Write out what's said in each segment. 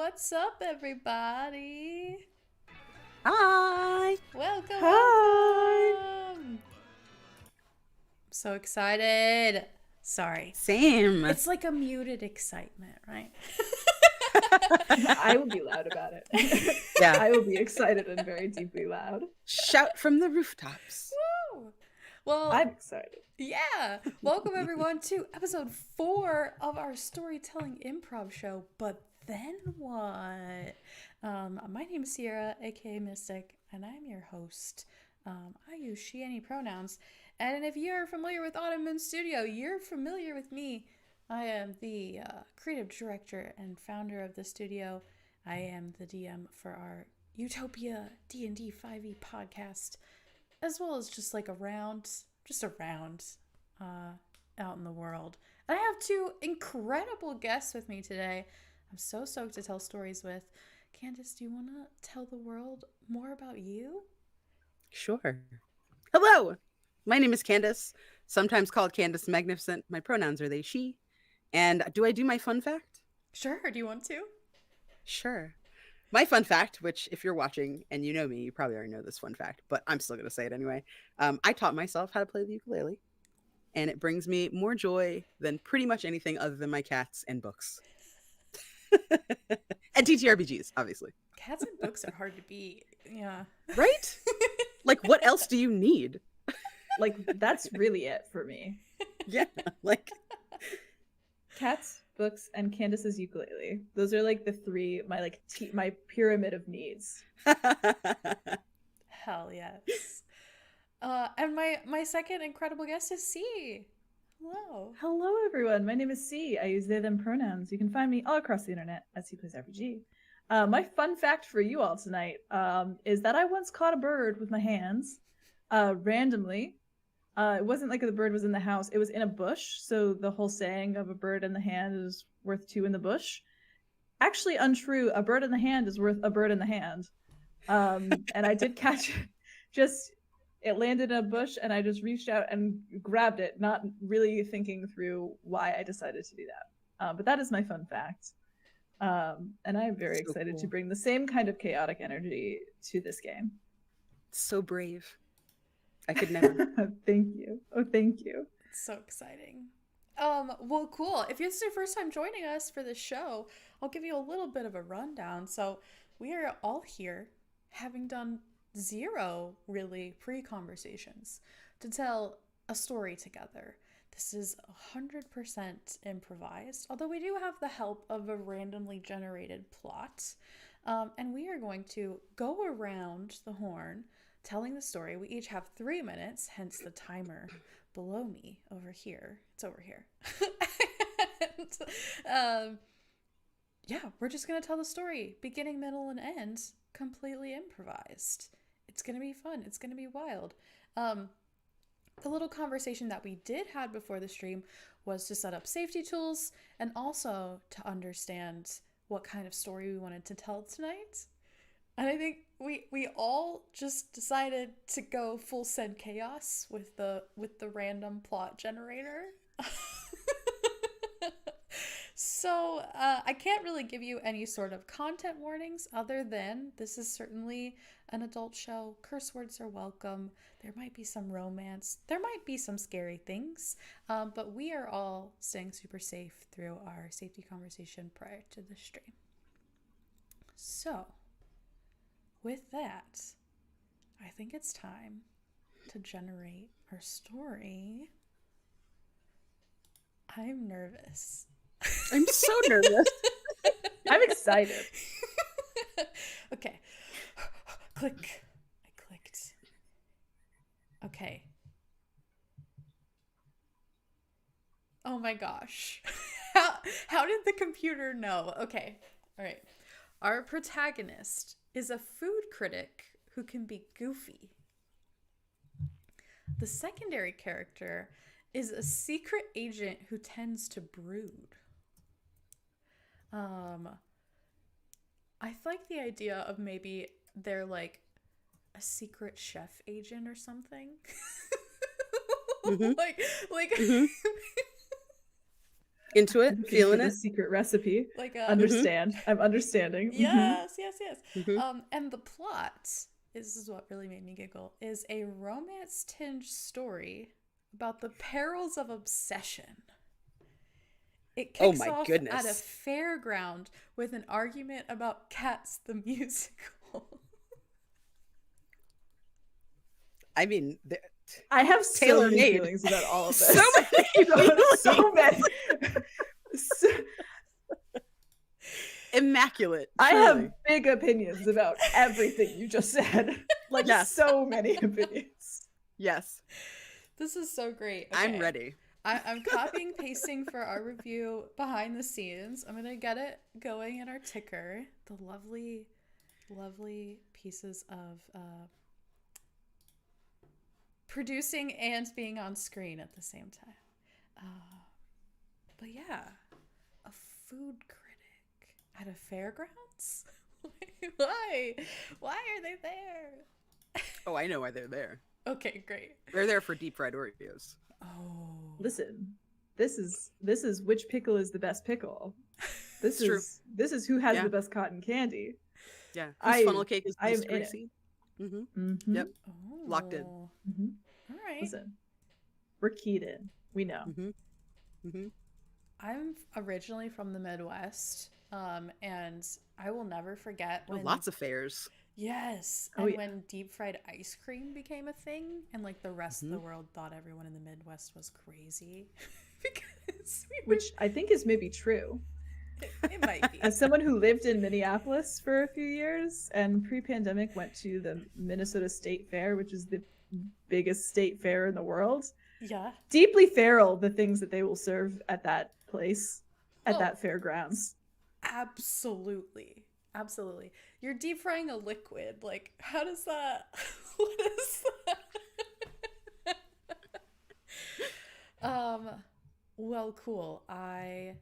What's up, everybody? Hi. Welcome, Hi. welcome. I'm so excited. Sorry. Same. It's like a muted excitement, right? I will be loud about it. Yeah. I will be excited and very deeply loud. Shout from the rooftops. Woo! Well, I'm excited. yeah. Welcome, everyone, to episode 4 of our storytelling improv show. But then what? My name is Siera, aka Mystic, and I'm your host. I use she, any pronouns. And if you're familiar with Autumn Moon Studio, you're familiar with me. I am the creative director and founder of the studio. I am the DM for our Utopia D&D 5e podcast, as well as just like around out in the world. And I have two incredible guests with me today. I'm so stoked to tell stories with. Candace, do you want to tell the world more about you? Sure. Hello. My name is Candace, sometimes called Candace Magnificent. My pronouns are they, she. And do I do my fun fact? Sure, do you want to? Sure. My fun fact, which if you're watching and you know me, you probably already know this fun fact, but I'm still going to say it anyway. I taught myself how to play the ukulele, and it brings me more joy than pretty much anything other than my cats and books. And TTRPGs, obviously. Cats and books are hard to beat. Yeah. Right? Like, what else do you need? Like, that's really it for me. Yeah, like... Cats, books, and Candace's ukulele. Those are like the three, my pyramid of needs. Hell yes. And my second incredible guest is C. Hello. Hello, everyone. My name is C. I use they, them pronouns. You can find me all across the internet at seaplaysrpg. My fun fact for you all tonight is that I once caught a bird with my hands randomly. It wasn't like the bird was in the house. It was in a bush. So the whole saying of a bird in the hand is worth two in the bush. Actually untrue. A bird in the hand is worth a bird in the hand. And I did catch it. It landed in a bush and I just reached out and grabbed it, not really thinking through why I decided to do that. But that is my fun fact. And I'm very excited to bring the same kind of chaotic energy to this game. So brave. I could never. Thank you. Oh, thank you. It's so exciting. Well, cool. If it's your first time joining us for this show, I'll give you a little bit of a rundown. So we are all here, having done 0 really pre-conversations, to tell a story together. This is 100% improvised, although we do have the help of a randomly generated plot. And we are going to go around the horn telling the story. We each have 3 minutes, hence the timer below me over here. It's over here. And, yeah, we're just going to tell the story, beginning, middle, and end, completely improvised. It's going to be fun. It's going to be wild. The little conversation that we did have before the stream was to set up safety tools and also to understand what kind of story we wanted to tell tonight. And I think we all just decided to go full send chaos with the random plot generator. So I can't really give you any sort of content warnings other than this is certainly an adult show. Curse words are welcome. There might be some romance. There might be some scary things. But we are all staying super safe through our safety conversation prior to the stream. So, with that, I think it's time to generate our story. I'm nervous. I'm so nervous. I'm excited. Okay. Click. I clicked. Okay. Oh my gosh. How did the computer know? Okay. All right. Our protagonist is a food critic who can be goofy. The secondary character is a secret agent who tends to brood. I like the idea of maybe they're like a secret chef agent or something. Mm-hmm. like mm-hmm. Into it, Looking feeling for the it. secret recipe. Like a Understand. I'm understanding. yes, yes, yes. Mhm. And the plot, this is what really made me giggle, is a romance-tinged story about the perils of obsession. It Oh kicks my off at a goodness. fairground with an argument about Cats the musical. I mean, I have so many tailor-made. feelings about all of this. So many feelings. So many. So- Immaculate. I truly. have big opinions about everything you just said. Like, Yes. so many opinions. Yes, This is so great. I'm Okay. ready. I'm copying, pasting for our review behind the scenes. I'm going to get it going in our ticker. The lovely, lovely pieces of producing and being on screen at the same time. But yeah, a food critic at a fairgrounds? Why? Why are they there? Oh, I know why they're there. Okay, great. They're there for deep fried Oreos. Oh. Listen, this is which pickle is the best pickle. This True. is who has Yeah. the best cotton candy. Yeah. I- Whose funnel cake is I am most in it. greasy? Mm-hmm. Mm-hmm. Yep. Oh. Locked in. Mm-hmm. All right. Listen, we're keyed in. We know. Mm-hmm. Mm-hmm. I'm originally from the Midwest, and I will never forget Oh, when lots of fairs. yes, Oh, and yeah. when deep fried ice cream became a thing, and like the rest of the Mhm. world thought everyone in the Midwest was crazy because Which I think is maybe true. it might be. As someone who lived in Minneapolis for a few years and pre-pandemic went to the Minnesota State Fair, which is the biggest state fair in the world, Yeah. deeply feral the things that they will serve at that place, at Oh. that fairgrounds. Absolutely. Absolutely. You're deep frying a liquid. Like, how does that what is that? Well, cool. I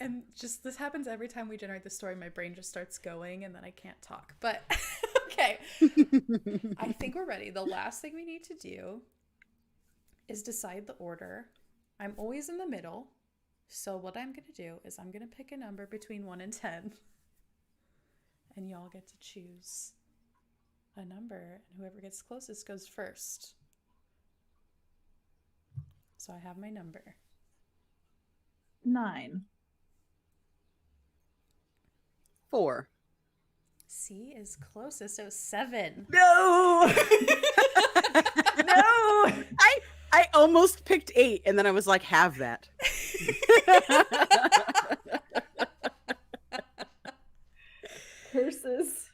and just this happens every time we generate the story, my brain just starts going and then I can't talk. But okay. I think we're ready. The last thing we need to do is decide the order. I'm always in the middle. So what I'm going to do is I'm going to pick a number between 1 and 10. And y'all get to choose a number. And whoever gets closest goes first. So I have my number. 9. 4. C is closest, so 7. No! No! I almost picked 8, and then I was like, have that.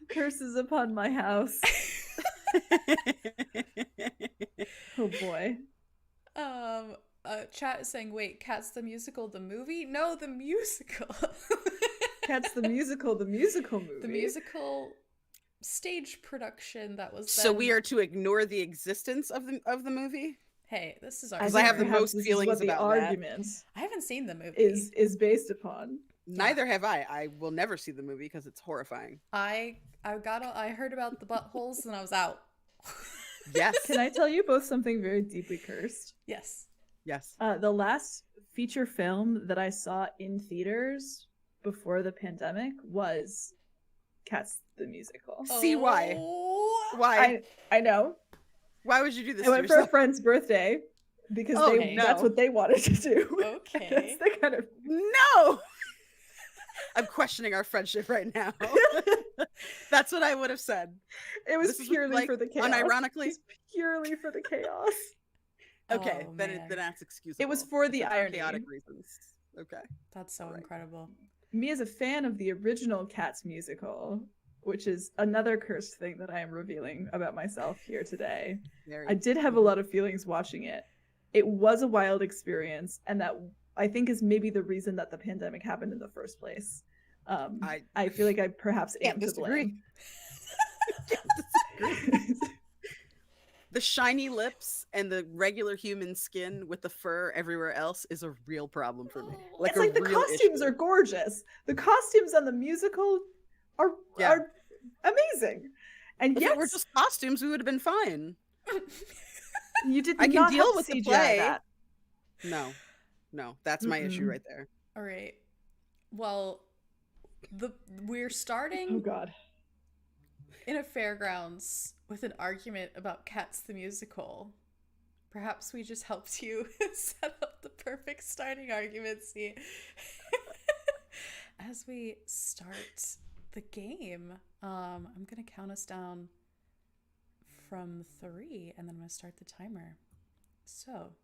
Curses upon my house. Oh boy. Chat is saying, wait, Cats the Musical, the movie? No, the musical. Cats the musical movie. The musical stage production that was So then... we are to ignore the existence of the movie? Hey, this is our Because I have the perhaps most this is feelings what the about that. argument I haven't seen the movie. is based upon. Neither have I. I will never see the movie because it's horrifying. I heard about the buttholes and I was out. Yes. Can I tell you both something very deeply cursed? Yes. Yes. The last feature film that I saw in theaters before the pandemic was Cats the Musical. See why? Oh. Why? I know. Why would you do this I to went for a yourself? friend's birthday because Okay. that's what they wanted to do. Okay. That's the kind of No! I'm questioning our friendship right now. That's what I would have said. it was This is purely like, for the chaos. unironically? It was purely for the chaos. Okay, Oh, then man. that's excusable. It was for the If it's for irony. chaotic reasons. Okay. That's so Right. incredible. Me as a fan of the original Cats musical, which is another cursed thing that I am revealing about myself here today. Very. I did have a lot of feelings watching it. It was a wild experience, and that I think is maybe the reason that the pandemic happened in the first place. I feel like I perhaps Can't am to disagree. blame. The shiny lips and the regular human skin with the fur everywhere else is a real problem for me. Oh. It's like the real costumes issue. are gorgeous. The costumes on the musical are amazing. And If yet it were just costumes, we would have been fine. You did I can not deal have with to the CGI play. that. No, that's my issue right there. All right. Well, we're Oh starting God. in a fairgrounds with an argument about Cats the musical. Perhaps we just helped you set up the perfect starting argument, see. As we start the game, I'm gonna count us down from 3, and then I'm gonna start the timer. So,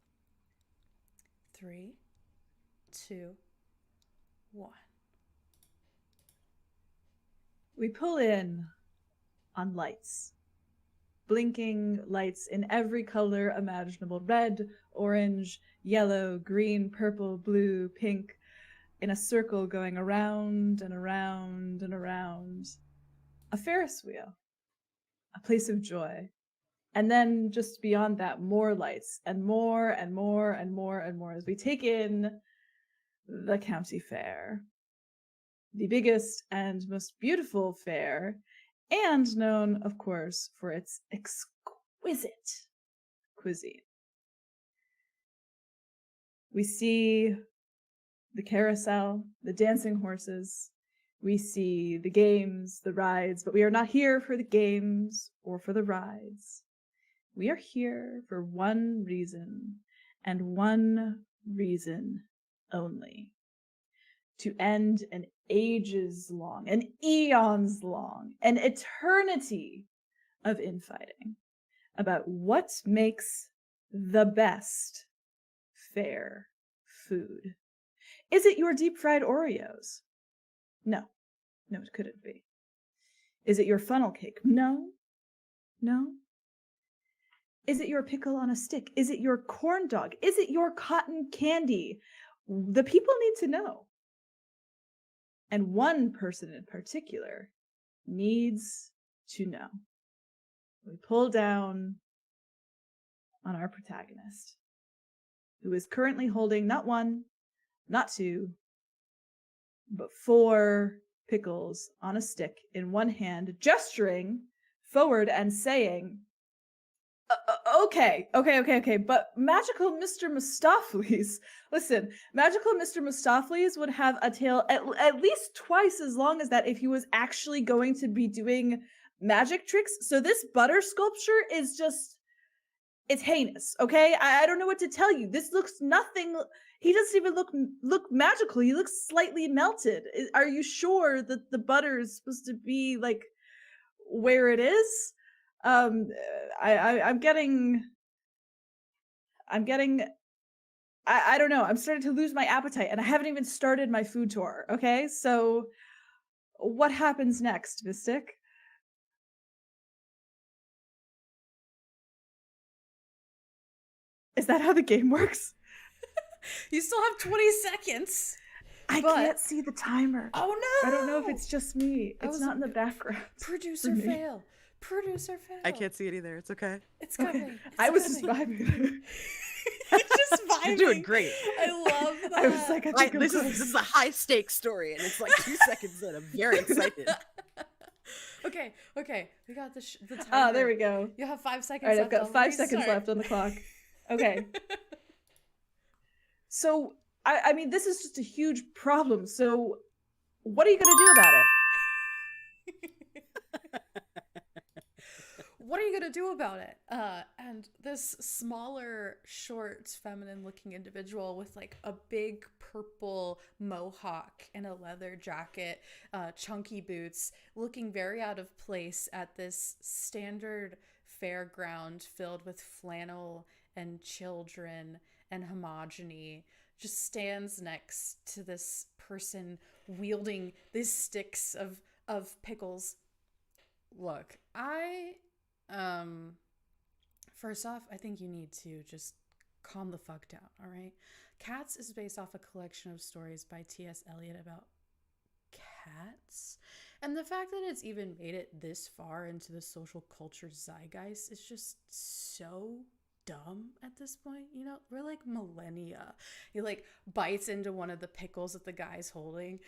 3, 2, 1. We pull in on lights. Blinking lights in every color imaginable: red, orange, yellow, green, purple, blue, pink, in a circle going around and around and around. A Ferris wheel, a place of joy. And then just beyond that, more lights and more and more and more and more as we take in the county fair. The biggest and most beautiful fair, and known, of course, for its exquisite cuisine. We see the carousel, the dancing horses. We see the games, the rides, but we are not here for the games or for the rides. We are here for one reason, and one reason only: to end an ages long, an eons long, an eternity of infighting about what makes the best fair food. Is it your deep fried Oreos? No, it couldn't be. Is it your funnel cake? No. Is it your pickle on a stick? Is it your corn dog? Is it your cotton candy? The people need to know. And one person in particular needs to know. We pull down on our protagonist, who is currently holding not 1, not 2, but 4 pickles on a stick in one hand, gesturing forward and saying, okay, but magical Mr. Mistopheles, listen, magical Mr. Mistopheles would have a tail at least twice as long as that if he was actually going to be doing magic tricks. So this butter sculpture is just, it's heinous, okay? I don't know what to tell you. This looks nothing, he doesn't even look magical. He looks slightly melted. Are you sure that the butter is supposed to be like where it is? I'm getting I don't know. I'm starting to lose my appetite, and I haven't even started my food tour. Okay, so what happens next, Mystic? Is that how the game works? You still have 20 seconds. I can't see the timer. Oh no! I don't know if it's just me. It's not in the background. Producer fail. I can't see it either. It's okay. It's coming. I was just vibing. You're just vibing. You're doing great. I love that. I was like, I think this is a high stakes story, and it's like 2 seconds in. I'm very excited. Okay. We got the timer. Oh, there we go. You have 5 seconds. All right, left. I've got 5 seconds left on the clock. Okay. So, I mean, this is just a huge problem. So, what are you going to do about it? What are you going to do about it? And this smaller, short, feminine-looking individual with like a big purple mohawk and a leather jacket, chunky boots, looking very out of place at this standard fairground filled with flannel and children and homogeny, just stands next to this person wielding these sticks of pickles. Look, first off, I think you need to just calm the fuck down, all right? Cats is based off a collection of stories by T.S. Eliot about cats. And the fact that it's even made it this far into the social culture zeitgeist is just so dumb at this point. You know, we're like millennia. He like bites into one of the pickles that the guy's holding.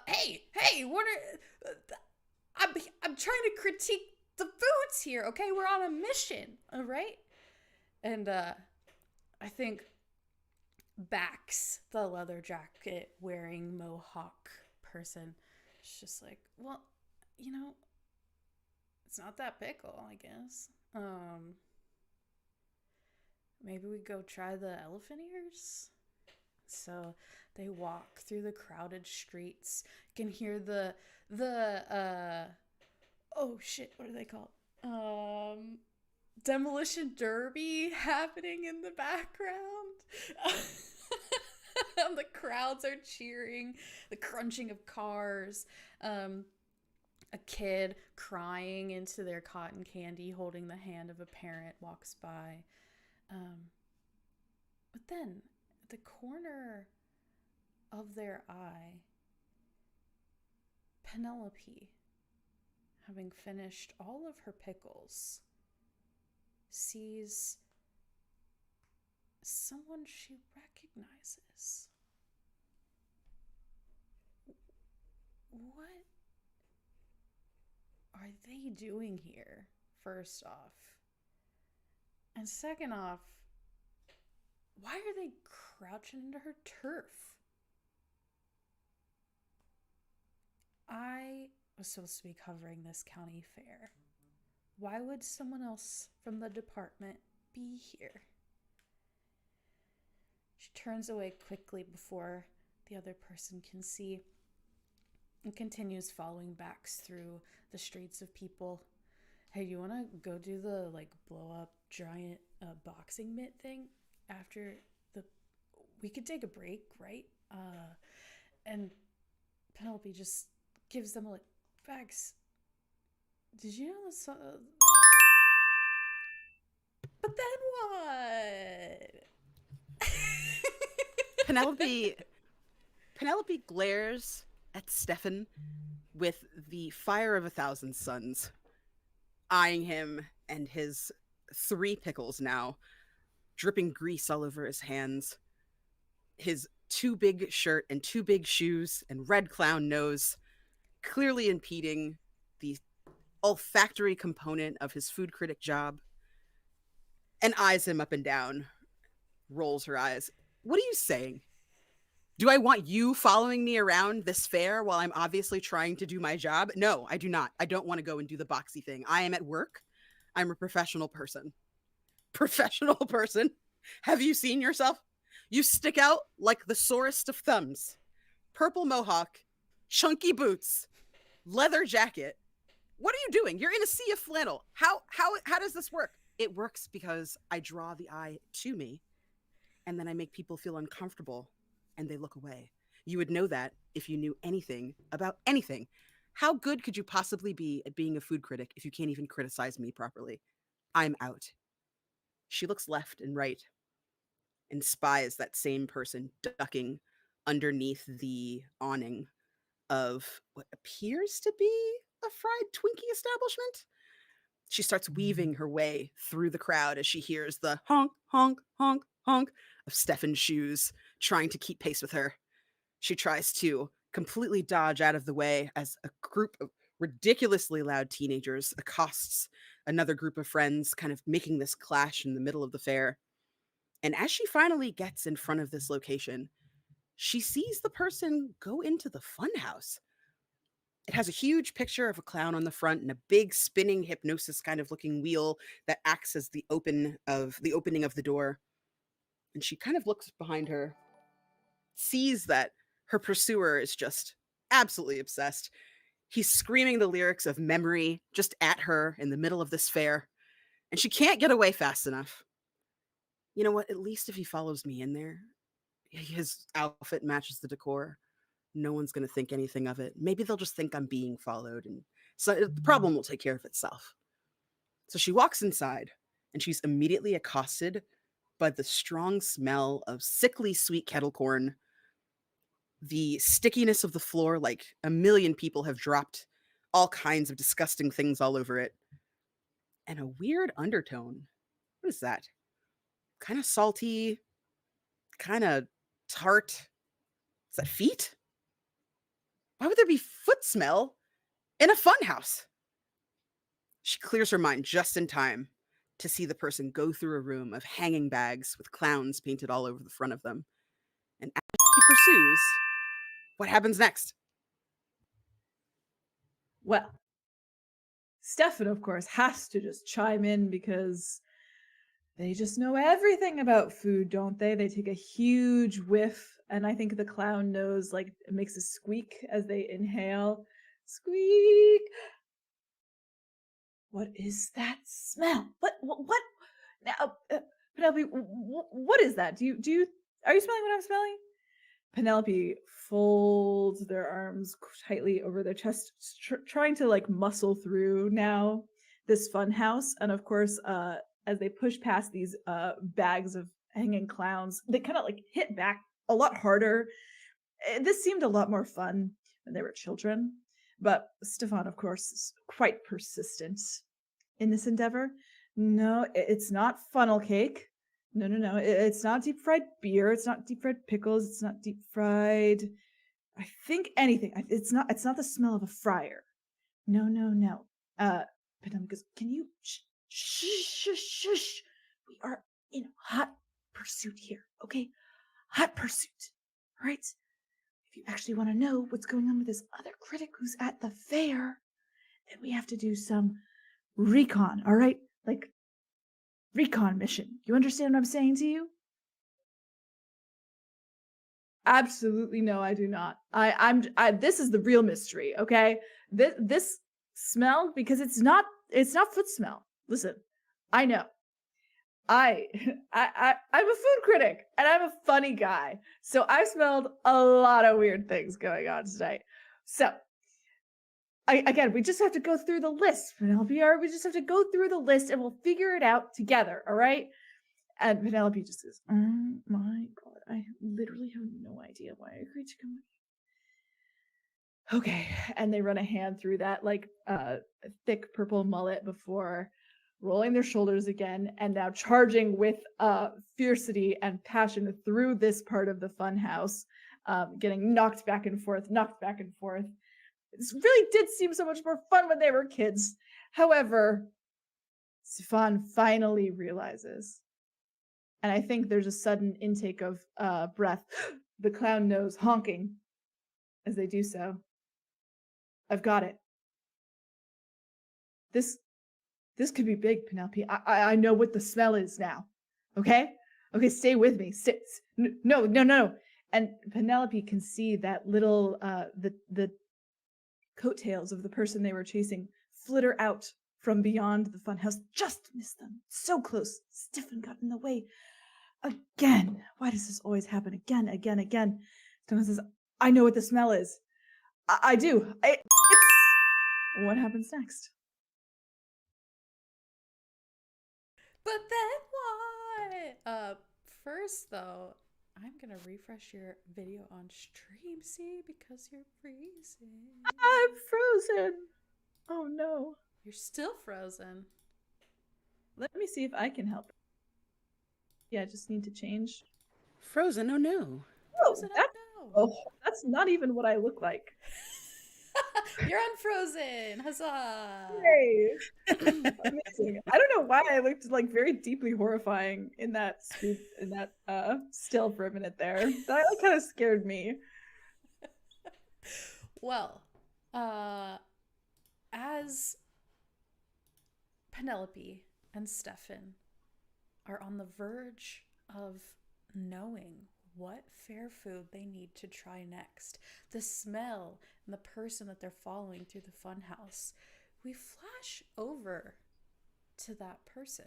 Hey, what are... I'm trying to critique the foods here, okay? We're on a mission, all right? And I think Bax, the leather jacket wearing mohawk person, is just like, well, you know, it's not that pickle, I guess. Maybe we go try the elephant ears? So they walk through the crowded streets. You can hear the oh shit, what are they called? Demolition derby happening in the background. The crowds are cheering, the crunching of cars, a kid crying into their cotton candy holding the hand of a parent walks by. But then at the corner of their eye, Penelope, having finished all of her pickles, sees someone she recognizes. What are they doing here, first off? And second off, why are they crouching into her turf? I was supposed to be covering this county fair. Why would someone else from the department be here? She turns away quickly before the other person can see and continues following Bax through the streets of people. Hey, you want to go do the blow up giant boxing mitt thing after the? We could take a break, right? And Penelope just gives them Bax. Did you know this? But then what? Penelope glares at Stefan with the fire of 1,000 suns, eyeing him and his 3 pickles now, dripping grease all over his hands, his too big shirt and too big shoes and red clown nose, clearly impeding the olfactory component of his food critic job, and eyes him up and down, rolls her eyes. What are you saying? Do I want you following me around this fair while I'm obviously trying to do my job? No, I do not. I don't want to go and do the boxy thing. I am at work. I'm a professional person. Professional person? Have you seen yourself? You stick out like the sorest of thumbs. Purple mohawk, chunky boots, leather jacket. What are you doing? You're in a sea of flannel. How does this work? It works because I draw the eye to me, and then I make people feel uncomfortable, and they look away. You would know that if you knew anything about anything. How good could you possibly be at being a food critic if you can't even criticize me properly? I'm out. She looks left and right and spies that same person ducking underneath the awning of what appears to be a fried Twinkie establishment. She starts weaving her way through the crowd as she hears the honk, honk, honk, honk of Stefan's shoes trying to keep pace with her. She tries to completely dodge out of the way as a group of ridiculously loud teenagers accosts another group of friends, kind of making this clash in the middle of the fair. And as she finally gets in front of this location, she sees the person go into the funhouse. It has a huge picture of a clown on the front and a big spinning hypnosis kind of looking wheel that acts as the opening of the door. And she kind of looks behind her, sees that her pursuer is just absolutely obsessed. He's screaming the lyrics of Memory just at her in the middle of this fair, and she can't get away fast enough. You know what? At least if he follows me in there, his outfit matches the decor. No one's going to think anything of it. Maybe they'll just think I'm being followed, and so the problem will take care of itself. So she walks inside, and she's immediately accosted by the strong smell of sickly sweet kettle corn, the stickiness of the floor, like a million people have dropped all kinds of disgusting things all over it, and a weird undertone. What is that? Kind of salty, kind of tart. Is that feet? Why would there be foot smell in a funhouse? She clears her mind just in time to see the person go through a room of hanging bags with clowns painted all over the front of them. And as she pursues, what happens next? Well, Stefan, of course, has to just chime in because they just know everything about food, don't they? They take a huge whiff, and I think the clown knows, like, it makes a squeak as they inhale. Squeak! What is that smell? What? Now, Penelope, what is that? Are you smelling what I'm smelling? Penelope folds their arms tightly over their chest, trying to like muscle through now this fun house. And of course, as they push past these bags of hanging clowns, they kind of like hit back a lot harder. This seemed a lot more fun when they were children. But Stefan, of course, is quite persistent in this endeavor. No, it's not funnel cake. No. It's not deep fried beer. It's not deep fried pickles. It's not deep fried. I think anything. It's not. It's not the smell of a fryer. No. Penelope goes, can you shush? We are in hot pursuit here, okay? Hot pursuit. All right? If you actually want to know what's going on with this other critic who's at the fair, then we have to do some recon, all right? Like, recon mission. You understand what I'm saying to you? Absolutely no, I do not. This is the real mystery, okay? This smell, because it's not foot smell. Listen, I know. I'm a food critic and I'm a funny guy. So I've smelled a lot of weird things going on tonight. So again, we just have to go through the list, Penelope. We just have to go through the list and we'll figure it out together, all right? And Penelope just says, oh my god, I literally have no idea why I agreed to come. Okay, and they run a hand through that like thick purple mullet before rolling their shoulders again and now charging with fiercity and passion through this part of the fun house, getting knocked back and forth. This really did seem so much more fun when they were kids. However, Stefan finally realizes, and I think there's a sudden intake of breath, the clown nose honking as they do so. I've got it. This could be big, Penelope. I know what the smell is now. Okay? Okay, stay with me. No. And Penelope can see that little the coattails of the person they were chasing flitter out from beyond the funhouse. Just missed them. So close. Stefan got in the way. Again. Why does this always happen? Again. Stefan says, I know what the smell is. I do. It's... What happens next? But then what? First though, I'm gonna refresh your video on stream, see, because you're freezing. I'm frozen. Oh no. You're still frozen. Let me see if I can help. Yeah, I just need to change. Frozen? Oh no. Frozen, That's not even what I look like. You're unfrozen. Huzzah! Yay! Amazing. I don't know why I looked like very deeply horrifying in that still for a minute there. That kind of scared me. Well, as Penelope and Stefan are on the verge of knowing what fair food they need to try next, the smell and the person that they're following through the funhouse, we flash over to that person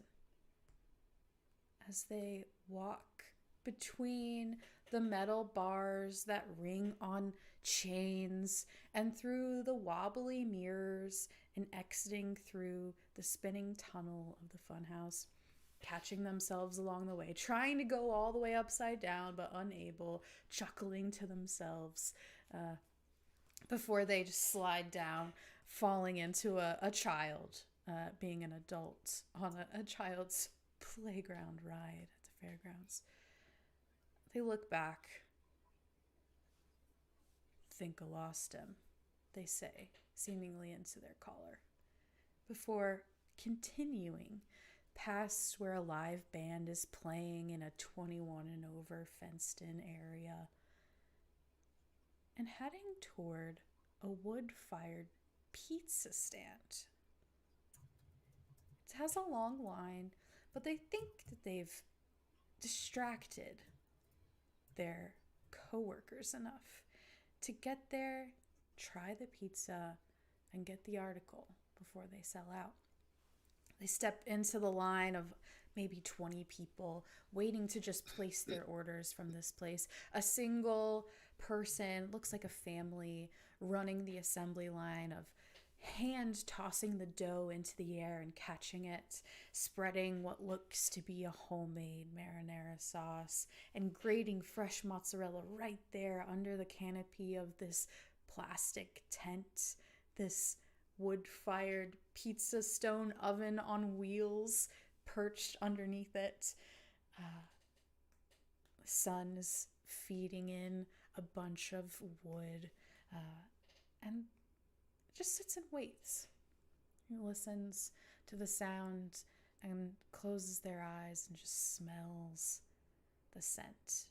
as they walk between the metal bars that ring on chains and through the wobbly mirrors and exiting through the spinning tunnel of the funhouse, catching themselves along the way, trying to go all the way upside down but unable, chuckling to themselves before they just slide down, falling into a child being an adult on a child's playground ride at the fairgrounds. They look back. Think I lost him, they say, seemingly into their collar, before continuing past where a live band is playing in a 21 and over fenced in area, and heading toward a wood fired pizza stand. It has a long line, but they think that they've distracted their coworkers enough to get there, try the pizza, and get the article before they sell out. They step into the line of maybe 20 people waiting to just place their orders from this place. A single person, looks like a family, running the assembly line of hand tossing the dough into the air and catching it, spreading what looks to be a homemade marinara sauce, and grating fresh mozzarella right there under the canopy of this plastic tent, this wood-fired pizza stone oven on wheels perched underneath it. The sun is feeding in a bunch of wood, and just sits and waits. He listens to the sound and closes their eyes and just smells the scent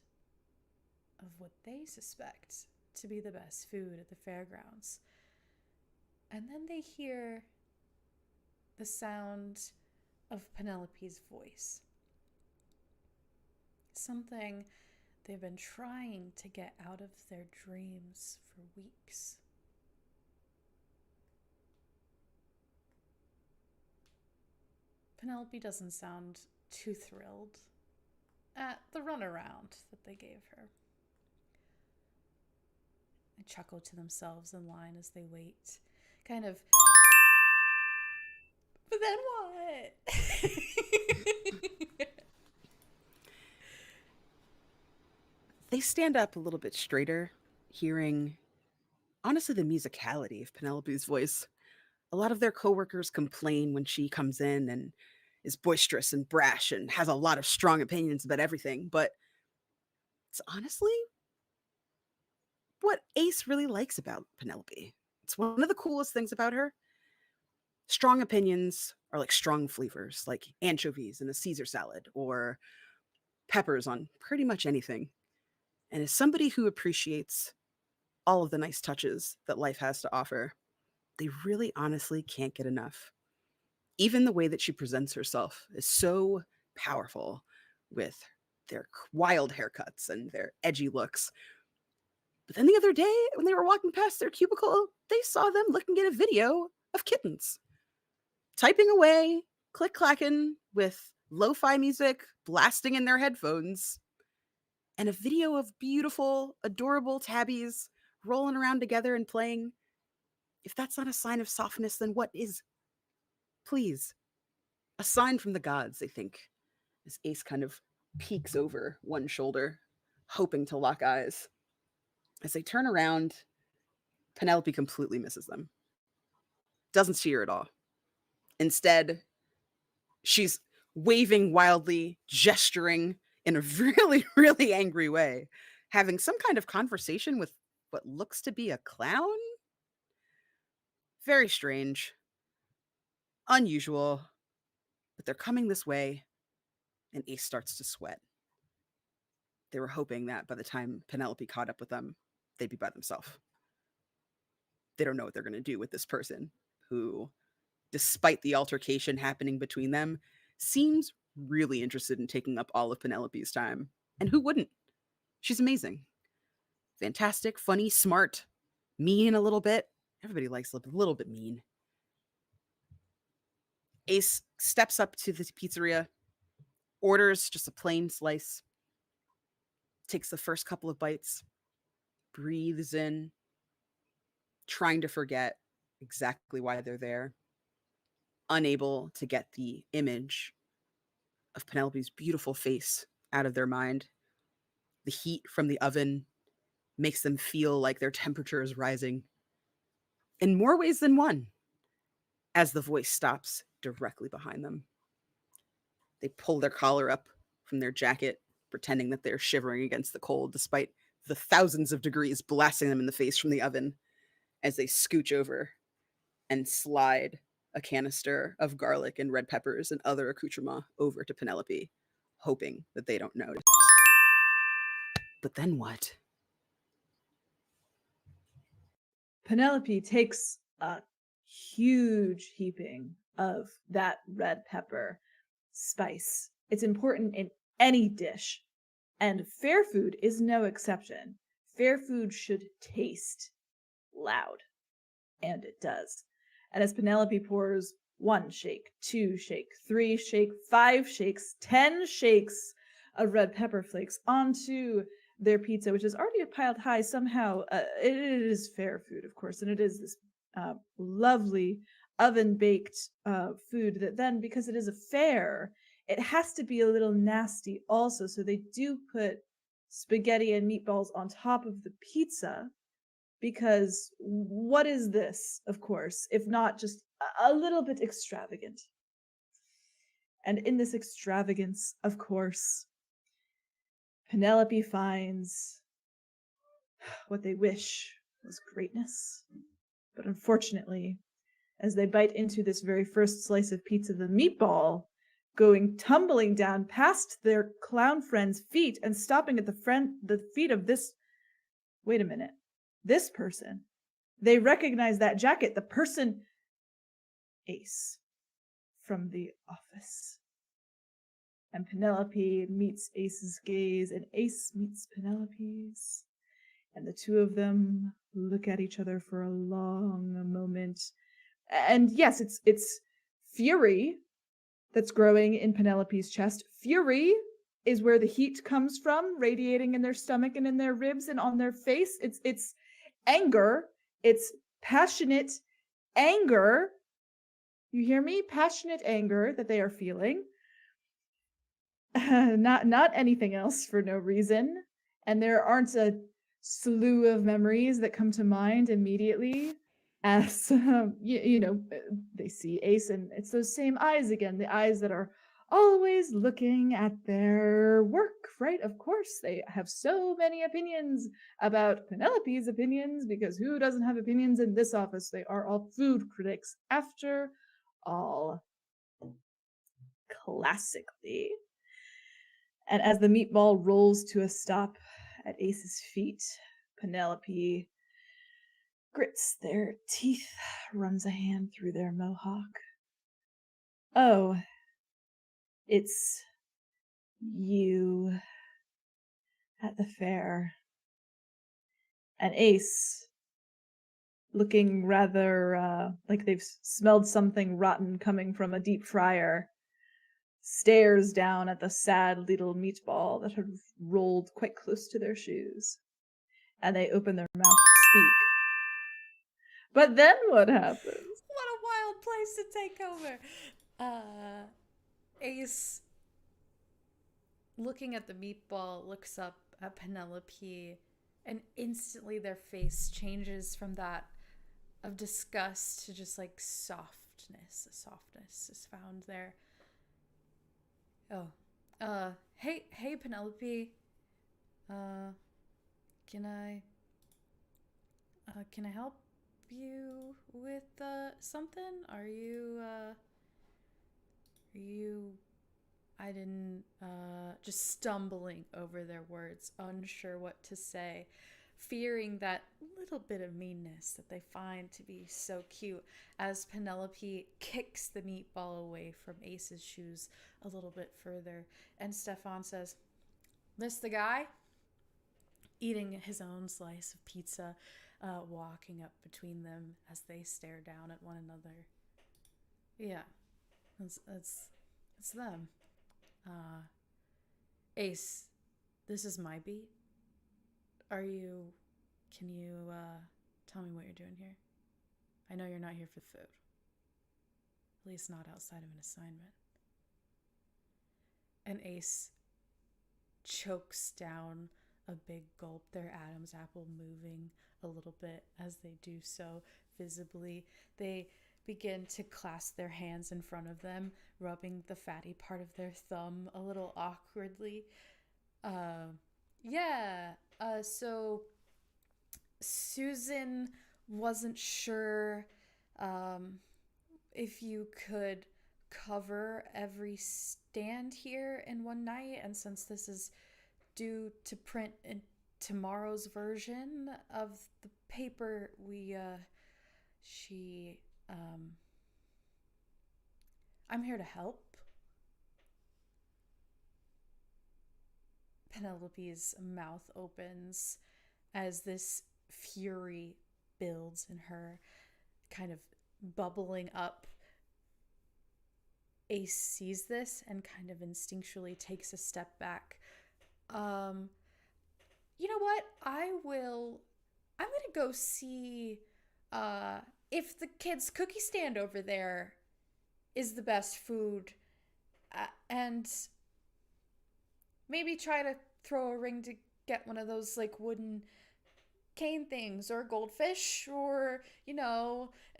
of what they suspect to be the best food at the fairgrounds. And then they hear the sound of Penelope's voice. Something they've been trying to get out of their dreams for weeks. Penelope doesn't sound too thrilled at the runaround that they gave her. They chuckle to themselves in line as they wait. Kind of, but then what? They stand up a little bit straighter, hearing, honestly, the musicality of Penelope's voice. A lot of their coworkers complain when she comes in and is boisterous and brash and has a lot of strong opinions about everything, but it's honestly what Ace really likes about Penelope. It's one of the coolest things about her. Strong opinions are like strong flavors, like anchovies in a Caesar salad or peppers on pretty much anything. And as somebody who appreciates all of the nice touches that life has to offer, they really honestly can't get enough. Even the way that she presents herself is so powerful with their wild haircuts and their edgy looks. But then the other day, when they were walking past their cubicle, they saw them looking at a video of kittens, typing away, click-clacking with lo-fi music blasting in their headphones, and a video of beautiful, adorable tabbies rolling around together and playing. If that's not a sign of softness, then what is? Please. A sign from the gods, they think, as Ace kind of peeks over one shoulder, hoping to lock eyes. As they turn around, Penelope completely misses them. Doesn't see her at all. Instead, she's waving wildly, gesturing in a really, really angry way, having some kind of conversation with what looks to be a clown. Very strange. Unusual. But they're coming this way, and Ace starts to sweat. They were hoping that by the time Penelope caught up with them, they'd be by themselves. They don't know what they're going to do with this person who, despite the altercation happening between them, seems really interested in taking up all of Penelope's time. And who wouldn't? She's amazing. Fantastic, funny, smart, mean a little bit. Everybody likes a little bit mean. Ace steps up to the pizzeria, orders just a plain slice, takes the first couple of bites, breathes in, trying to forget exactly why they're there, unable to get the image of Penelope's beautiful face out of their mind. The heat from the oven makes them feel like their temperature is rising in more ways than one, as the voice stops directly behind them. They pull their collar up from their jacket, pretending that they're shivering against the cold, despite the thousands of degrees blasting them in the face from the oven, as they scooch over and slide a canister of garlic and red peppers and other accoutrements over to Penelope, hoping that they don't notice. But then what? Penelope takes a huge heaping of that red pepper spice. It's important in any dish, and fair food is no exception. Fair food should taste loud, and it does. And as Penelope pours 1 shake, 2 shake, 3 shake, 5 shakes, 10 shakes of red pepper flakes onto their pizza, which is already piled high somehow, it is fair food, of course, and it is this lovely oven-baked food that then, because it is a fair, it has to be a little nasty also, so they do put spaghetti and meatballs on top of the pizza, because what is this, of course, if not just a little bit extravagant? And in this extravagance, of course, Penelope finds what they wish was greatness. But unfortunately, as they bite into this very first slice of pizza, the meatball going tumbling down past their clown friend's feet and stopping at the feet of this, wait a minute, this person. They recognize that jacket, the person, Ace, from the office. And Penelope meets Ace's gaze, and Ace meets Penelope's. And the two of them look at each other for a long moment. And yes, it's fury that's growing in Penelope's chest. Fury is where the heat comes from, radiating in their stomach and in their ribs and on their face. It's anger. It's passionate anger. You hear me? Passionate anger that they are feeling. Not anything else for no reason. And there aren't a slew of memories that come to mind immediately as they see Ace, and it's those same eyes again, the eyes that are always looking at their work, right? Of course, they have so many opinions about Penelope's opinions, because who doesn't have opinions in this office? They are all food critics after all. Classically. And as the meatball rolls to a stop at Ace's feet, Penelope grits their teeth, runs a hand through their mohawk. Oh, it's you at the fair. And Ace, looking rather like they've smelled something rotten coming from a deep fryer, stares down at the sad little meatball that had rolled quite close to their shoes. And they open their mouth to speak. But then what happens? What a wild place to take over. Ace, looking at the meatball, looks up at Penelope, and instantly their face changes from that of disgust to just like softness. A softness is found there. Oh, hey, Penelope. Can I help you with something? Are you I didn't just stumbling over their words, unsure what to say, fearing that little bit of meanness that they find to be so cute, as Penelope kicks the meatball away from Ace's shoes a little bit further, and Stefan says, "This the guy?" Eating his own slice of pizza, walking up between them as they stare down at one another. Yeah, it's them. Ace, this is my beat. Can you tell me what you're doing here? I know you're not here for food. At least not outside of an assignment. And Ace chokes down a big gulp, their Adam's apple moving a little bit as they do so visibly. They begin to clasp their hands in front of them, rubbing the fatty part of their thumb a little awkwardly. So Susan wasn't sure if you could cover every stand here in one night, and since this is due to print in tomorrow's version of the paper, she, I'm here to help. Penelope's mouth opens as this fury builds in her, kind of bubbling up. Ace sees this and kind of instinctually takes a step back. Um, you know what? I'm gonna go see if the kids' cookie stand over there is the best food, and maybe try to throw a ring to get one of those like wooden cane things or goldfish or,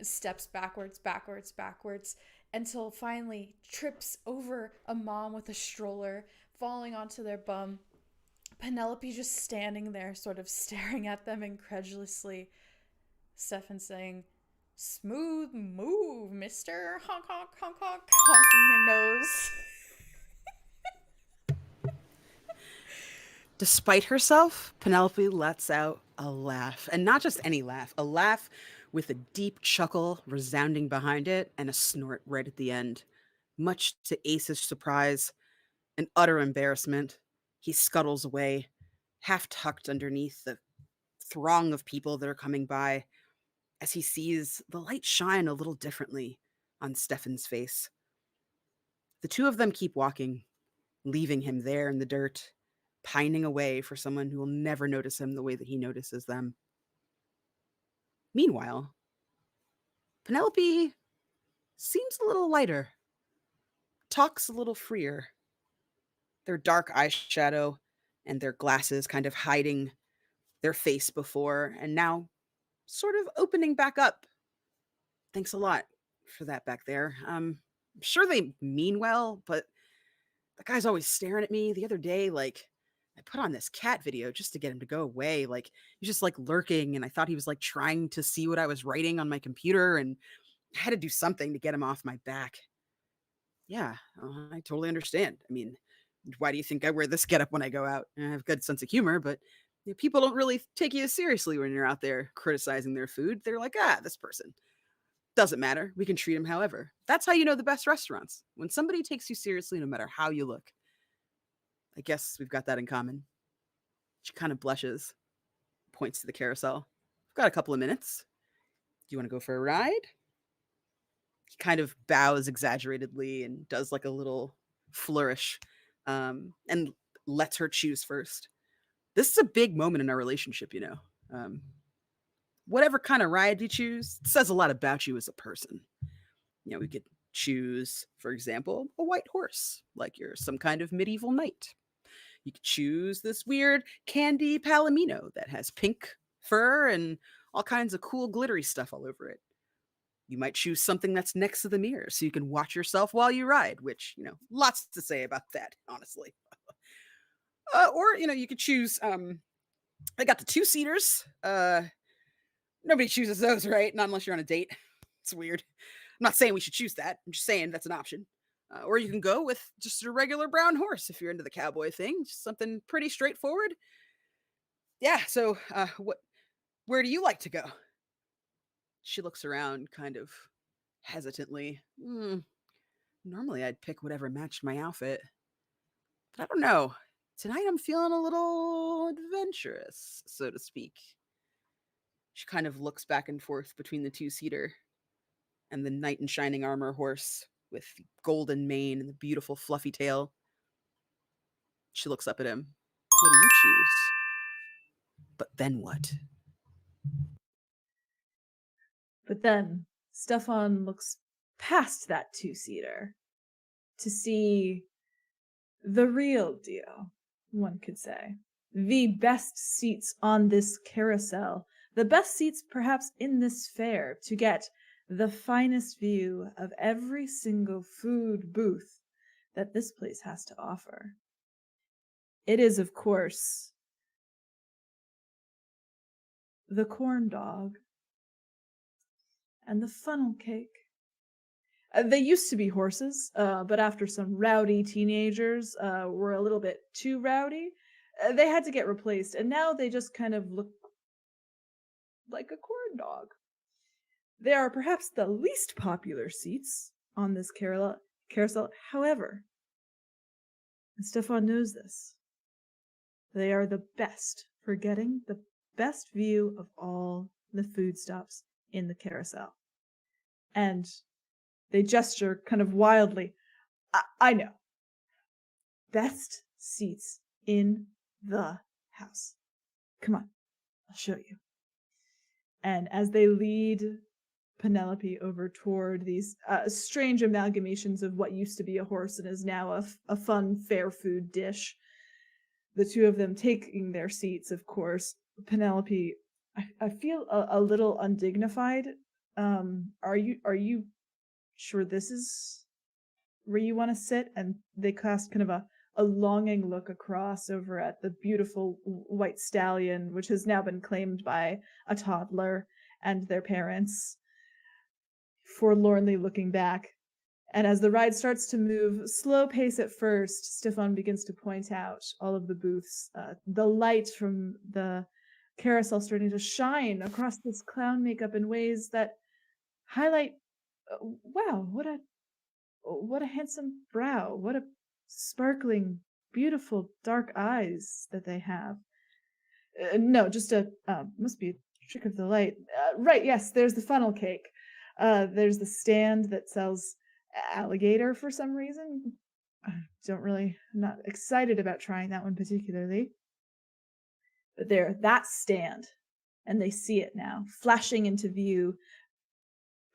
steps backwards until finally trips over a mom with a stroller, falling onto their bum. Penelope just standing there, sort of staring at them incredulously. Stefan saying, "Smooth move, mister." Honk, honk, honk, honk, honking their nose. Despite herself, Penelope lets out a laugh, and not just any laugh, a laugh with a deep chuckle resounding behind it and a snort right at the end. Much to Ace's surprise and utter embarrassment, he scuttles away, half tucked underneath the throng of people that are coming by, as he sees the light shine a little differently on Stefan's face. The two of them keep walking, leaving him there in the dirt, pining away for someone who will never notice him the way that he notices them. Meanwhile, Penelope seems a little lighter, talks a little freer. Their dark eyeshadow and their glasses kind of hiding their face before, and now sort of opening back up. Thanks a lot for that back there. I'm sure they mean well, but that guy's always staring at me. The other day, like, I put on this cat video just to get him to go away. Like, he's just like lurking, and I thought he was like trying to see what I was writing on my computer, and I had to do something to get him off my back. Yeah, I totally understand. I mean, why do you think I wear this getup when I go out? I have a good sense of humor, but people don't really take you seriously when you're out there criticizing their food. They're like, this person. Doesn't matter. We can treat them however. That's how you know the best restaurants. When somebody takes you seriously, no matter how you look. I guess we've got that in common. She kind of blushes, points to the carousel. I've got a couple of minutes. Do you want to go for a ride? He kind of bows exaggeratedly and does like a little flourish, and lets her choose first. This is a big moment in our relationship, you know. Whatever kind of ride you choose, it says a lot about you as a person. You know, we could choose, for example, a white horse, like you're some kind of medieval knight. You could choose this weird candy palomino that has pink fur and all kinds of cool glittery stuff all over it. You might choose something that's next to the mirror so you can watch yourself while you ride, which, lots to say about that, honestly. Or, you could choose, I got the two-seaters. Nobody chooses those, right? Not unless you're on a date. It's weird. I'm not saying we should choose that. I'm just saying that's an option. Or you can go with just a regular brown horse if you're into the cowboy thing. Just something pretty straightforward. Yeah, so where do you like to go? She looks around kind of hesitantly. Normally I'd pick whatever matched my outfit. But I don't know. Tonight I'm feeling a little adventurous, so to speak. She kind of looks back and forth between the two-seater and the knight in shining armor horse with golden mane and the beautiful fluffy tail. She looks up at him. What do you choose? But then what? But then Stefan looks past that two-seater to see the real deal, one could say. The best seats on this carousel, the best seats perhaps in this fair, to get the finest view of every single food booth that this place has to offer. It is, of course, the corn dog and the funnel cake They used to be horses, but after some rowdy teenagers were a little bit too rowdy, they had to get replaced, and now they just kind of look like a corn dog. They are perhaps the least popular seats on this carousel. However, and Stefan knows this, they are the best for getting the best view of all the foodstuffs in the carousel. And they gesture kind of wildly. I know. Best seats in the house. Come on, I'll show you. And as they lead Penelope over toward these strange amalgamations of what used to be a horse and is now a fun, fair food dish, the two of them taking their seats, of course. Penelope, I feel a little undignified. Are you sure this is where you want to sit? And they cast kind of a longing look across over at the beautiful white stallion, which has now been claimed by a toddler and their parents, forlornly looking back. And as the ride starts to move, slow pace at first, Stefan begins to point out all of the booths, the light from the carousel starting to shine across this clown makeup in ways that highlight, wow, what a handsome brow, what a sparkling, beautiful dark eyes that they have. No, just must be a trick of the light. Right, yes, there's the funnel cake. There's the stand that sells alligator for some reason. I'm not excited about trying that one particularly. But there, that stand, and they see it now, flashing into view,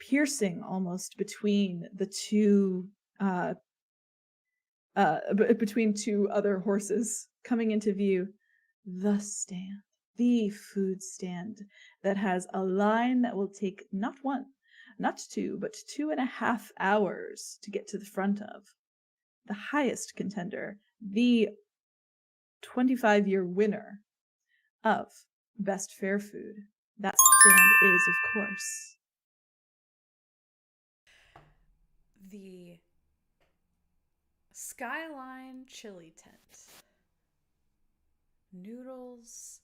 piercing almost between the two, between two other horses coming into view. The stand, the food stand that has a line that will take not one, not two, but 2.5 hours to get to the front of. The highest contender, the 25-year winner of Best Fair Food. That stand is, of course, the Skyline Chili Tent. Noodles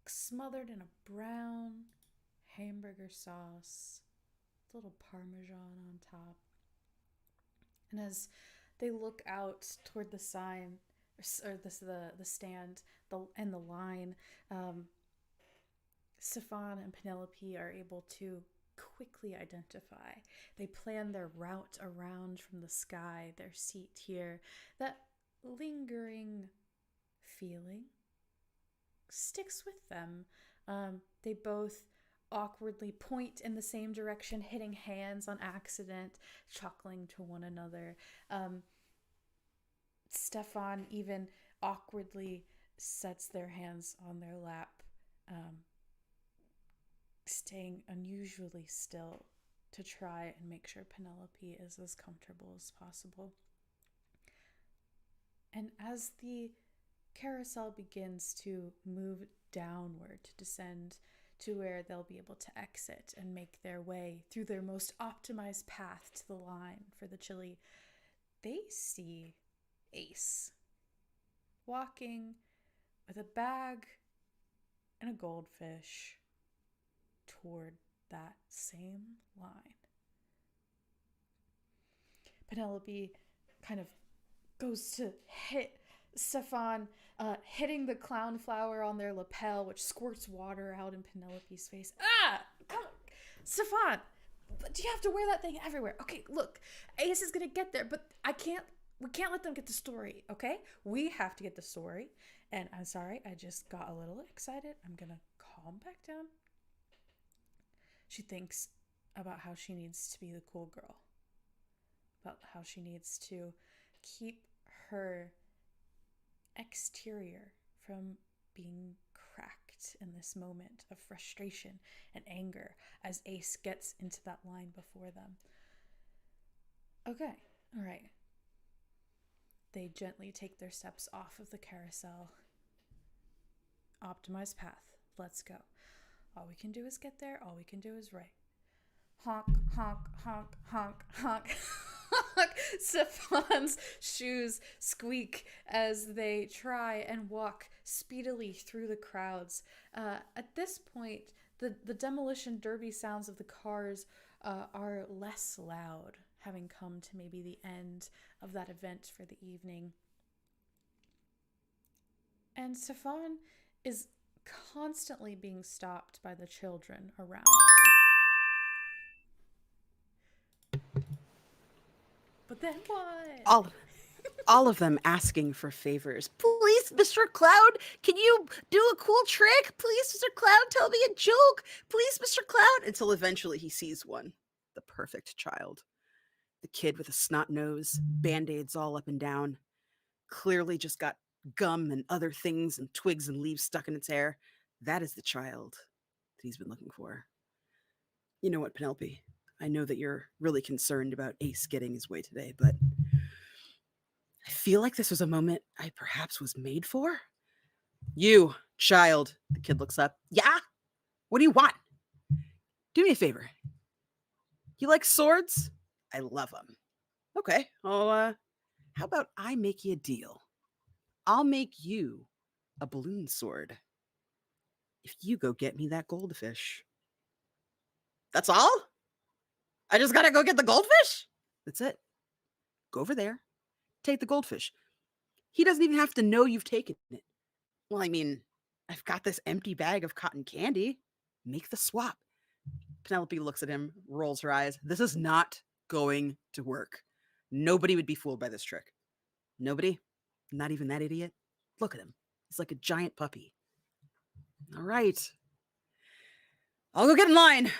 smothered in a brown hamburger sauce, a little parmesan on top. And as they look out toward the sign, or the stand, and the line, Stefan and Penelope are able to quickly identify. They plan their route around from the sky, their seat here. That lingering feeling sticks with them. They both awkwardly point in the same direction, hitting hands on accident, chuckling to one another. Stefan even awkwardly sets their hands on their lap, staying unusually still to try and make sure Penelope is as comfortable as possible. And as the carousel begins to move downward to descend to where they'll be able to exit and make their way through their most optimized path to the line for the chili, they see Ace walking with a bag and a goldfish toward that same line. Penelope kind of goes to hit Stefan, hitting the clown flower on their lapel, which squirts water out in Penelope's face. Come on, Stefan, do you have to wear that thing everywhere? Okay, look, Ace is gonna get there, but we can't let them get the story, okay? We have to get the story. And I'm sorry, I just got a little excited. I'm gonna calm back down. She thinks about how she needs to be the cool girl, about how she needs to keep her exterior from being cracked in this moment of frustration and anger as Ace gets into that line before them. Okay, all right. They gently take their steps off of the carousel. Optimized path. Let's go. All we can do is get there. All we can do is right. honk, honk, honk, honk, honk. Honk. Stefan's shoes squeak as they try and walk speedily through the crowds. At this point, the demolition derby sounds of the cars are less loud, having come to maybe the end of that event for the evening. And Stefan is constantly being stopped by the children around him. But then what? All of them asking for favors. Please, Mr. Cloud, can you do a cool trick? Please, Mr. Cloud, tell me a joke. Please, Mr. Cloud. Until eventually he sees one, the perfect child. The kid with a snot nose, band-aids all up and down, clearly just got gum and other things and twigs and leaves stuck in its hair. That is the child that he's been looking for. You know what, Penelope? I know that you're really concerned about Ace getting his way today, but I feel like this was a moment I perhaps was made for. You, child. The kid looks up. Yeah? What do you want? Do me a favor. You like swords? I love them. Okay. Well, how about I make you a deal? I'll make you a balloon sword if you go get me that goldfish. That's all? I just gotta go get the goldfish? That's it. Go over there, take the goldfish. He doesn't even have to know you've taken it. Well, I mean, I've got this empty bag of cotton candy. Make the swap. Penelope looks at him, rolls her eyes. This is not going to work. Nobody would be fooled by this trick. Nobody? Not even that idiot? Look at him. He's like a giant puppy. All right. I'll go get in line.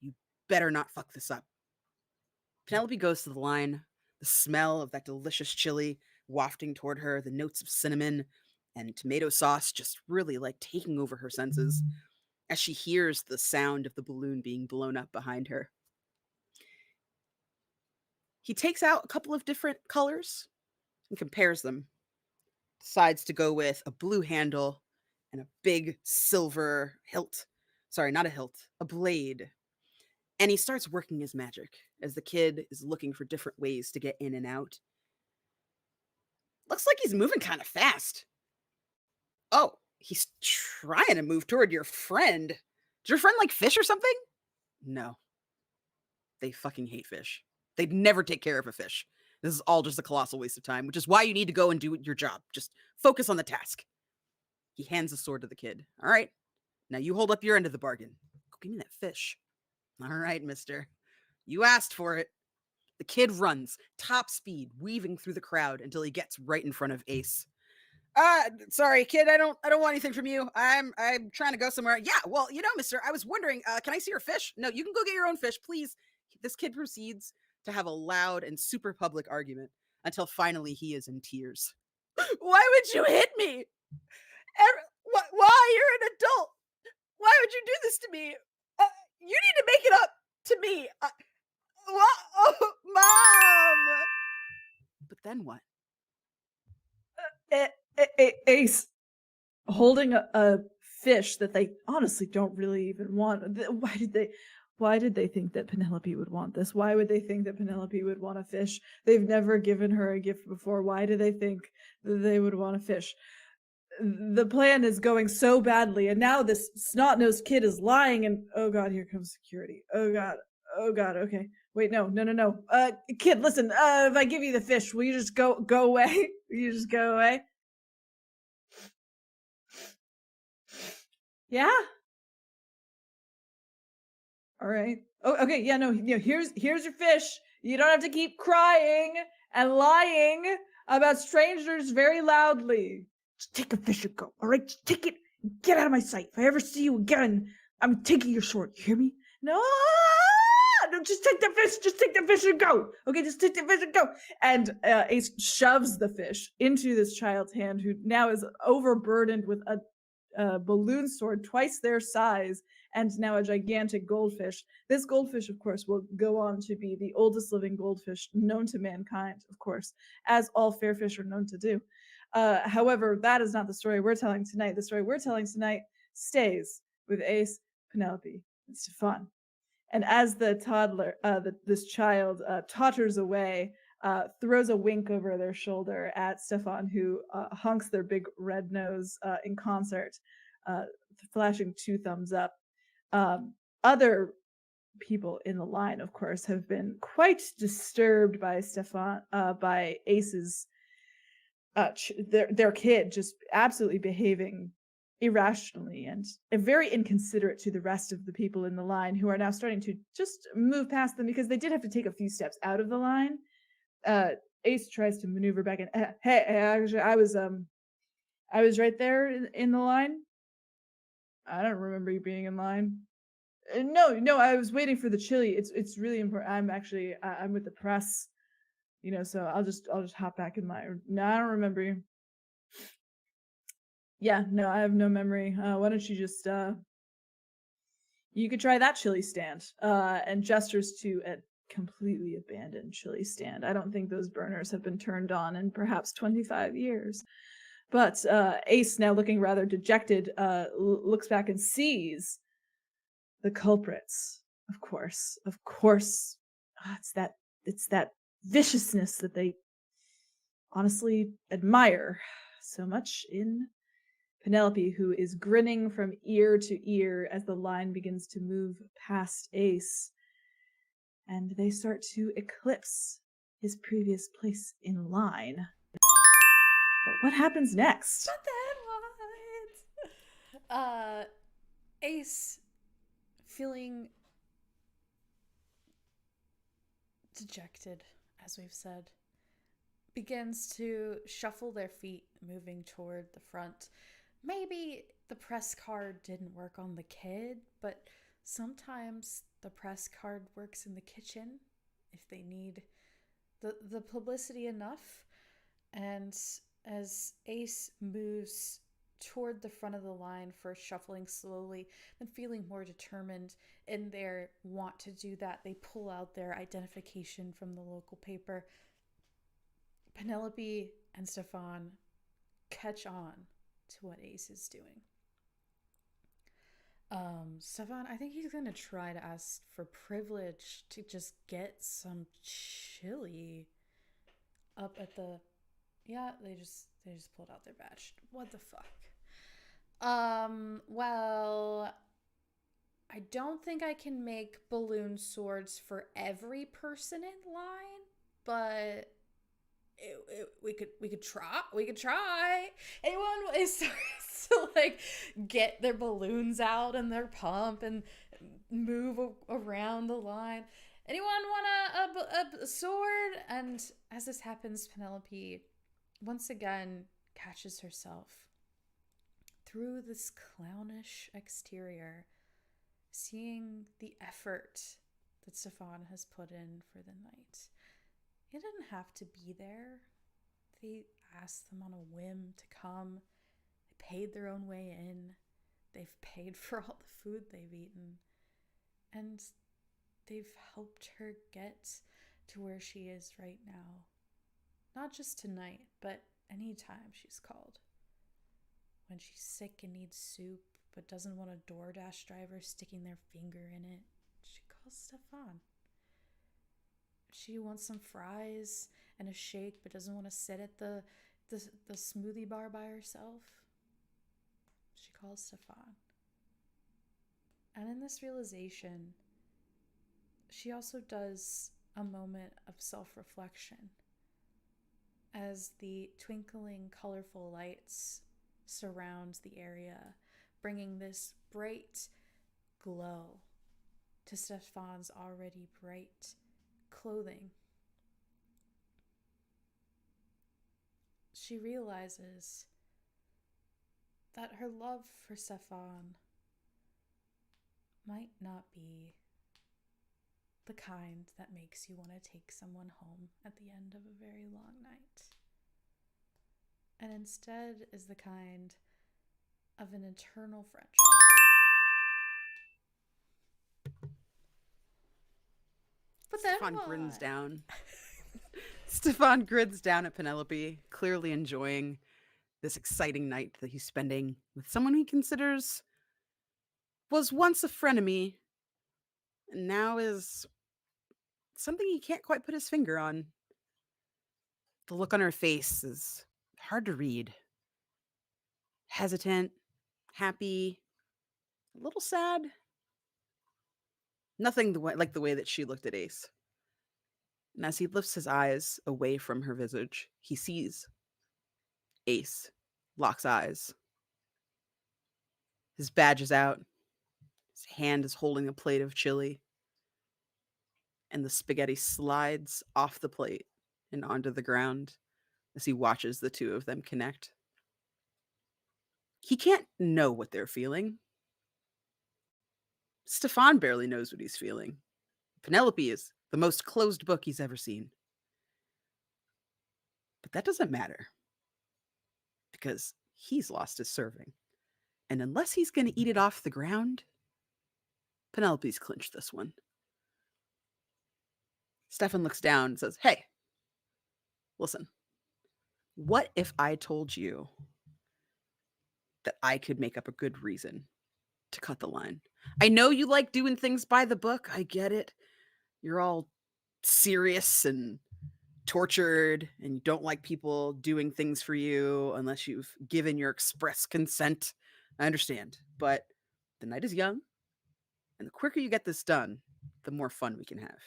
You better not fuck this up. Penelope goes to the line, the smell of that delicious chili wafting toward her, the notes of cinnamon and tomato sauce just really like taking over her senses as she hears the sound of the balloon being blown up behind her. He takes out a couple of different colors and compares them. Decides to go with a blue handle and a big silver hilt. Sorry, not a hilt, a blade. And he starts working his magic as the kid is looking for different ways to get in and out. Looks like he's moving kind of fast. Oh, he's trying to move toward your friend. Does your friend like fish or something? No. They fucking hate fish. They'd never take care of a fish. This is all just a colossal waste of time, which is why you need to go and do your job. Just focus on the task. He hands the sword to the kid. All right. Now you hold up your end of the bargain. Go give me that fish. All right, mister. You asked for it. The kid runs, top speed, weaving through the crowd until he gets right in front of Ace. Sorry, kid, I don't want anything from you. I'm trying to go somewhere. Yeah, well, mister, I was wondering, can I see your fish? No, you can go get your own fish, please. This kid proceeds to have a loud and super public argument until finally he is in tears. Why would you hit me? Why? You're an adult. Why would you do this to me? You need to make it up to me. Oh, Mom! But then what? Ace holding a fish that they honestly don't really even want. Why did they think that Penelope would want this? Why would they think that Penelope would want a fish? They've never given her a gift before. Why do they think that they would want a fish? The plan is going so badly, and now this snot-nosed kid is lying, and oh god, here comes security. Oh god, okay. Wait, no. Kid, listen, if I give you the fish, will you just go away? Will you just go away? Yeah? All right. Oh, okay, yeah, no, here's your fish. You don't have to keep crying and lying about strangers very loudly. Just take the fish and go, all right? Just take it. Get out of my sight. If I ever see you again, I'm taking your sword. You hear me? No, just take the fish. Just take the fish and go. Okay, just take the fish and go. And Ace shoves the fish into this child's hand, who now is overburdened with a balloon sword twice their size, and now a gigantic goldfish. This goldfish, of course, will go on to be the oldest living goldfish known to mankind, of course, as all fair fish are known to do. However, that is not the story we're telling tonight. The story we're telling tonight stays with Ace, Penelope, and Stefan. And as the toddler, this child totters away, throws a wink over their shoulder at Stefan, who honks their big red nose in concert, uh, flashing two thumbs up. Other people in the line, of course, have been quite disturbed by by Ace's their kid just absolutely behaving irrationally and very inconsiderate to the rest of the people in the line, who are now starting to just move past them because they did have to take a few steps out of the line. uh Ace tries to maneuver back in. Hey, actually, I was right there in the line. I don't remember you being in line. No, I was waiting for the chili. It's really important. I'm actually I'm with the press, so I'll just hop back in line. No, I don't remember you. Yeah, no, I have no memory. Why don't you just you could try that chili stand. And gestures to a completely abandoned chili stand. I don't think those burners have been turned on in perhaps 25 years. But Ace, now looking rather dejected, looks back and sees the culprits. Of course. It's that viciousness that they honestly admire so much in Penelope, who is grinning from ear to ear as the line begins to move past Ace, and they start to eclipse his previous place in line. But what happens next? But then what? Ace, feeling dejected, as we've said, begins to shuffle their feet, moving toward the front. Maybe the press card didn't work on the kid, but sometimes the press card works in the kitchen if they need the publicity enough. And as Ace moves toward the front of the line, first shuffling slowly, then feeling more determined in their want to do that, they pull out their identification from the local paper. Penelope and Stefan catch on to what Ace is doing. Stefan, I think he's gonna try to ask for privilege to just get some chili up at the. Yeah, they just pulled out their badge. What the fuck? Well, I don't think I can make balloon swords for every person in line, but we could try. Anyone is starts to like get their balloons out and their pump and move around the line. Anyone want a sword? And as this happens, Penelope once again catches herself through this clownish exterior, seeing the effort that Stefan has put in for the night. He didn't have to be there. They asked them on a whim to come. They paid their own way in. They've paid for all the food they've eaten. And they've helped her get to where she is right now. Not just tonight, but anytime she's called. When she's sick and needs soup, but doesn't want a DoorDash driver sticking their finger in it, she calls Stefan. She wants some fries and a shake, but doesn't want to sit at the smoothie bar by herself. She calls Stefan. And in this realization, she also does a moment of self-reflection as the twinkling, colorful lights surround the area, bringing this bright glow to Stefan's already bright clothing. She realizes that her love for Stefan might not be the kind that makes you want to take someone home at the end of a very long night, and instead is the kind of an eternal friendship. But then Stefan what? grins down. Stefan grins down at Penelope, clearly enjoying this exciting night that he's spending with someone he considers was once a frenemy, now is something he can't quite put his finger on. The look on her face is hard to read. Hesitant, happy, a little sad. Nothing like the way that she looked at Ace. And as he lifts his eyes away from her visage, he sees Ace, locks eyes. His badge is out. His hand is holding a plate of chili. And the spaghetti slides off the plate and onto the ground as he watches the two of them connect. He can't know what they're feeling. Stefan barely knows what he's feeling. Penelope is the most closed book he's ever seen. But that doesn't matter because he's lost his serving. And unless he's going to eat it off the ground, Penelope's clinched this one. Stefan looks down and says, "Hey, listen, what if I told you that I could make up a good reason to cut the line? I know you like doing things by the book. I get it. You're all serious and tortured, and you don't like people doing things for you unless you've given your express consent. I understand. But the night is young, and the quicker you get this done, the more fun we can have."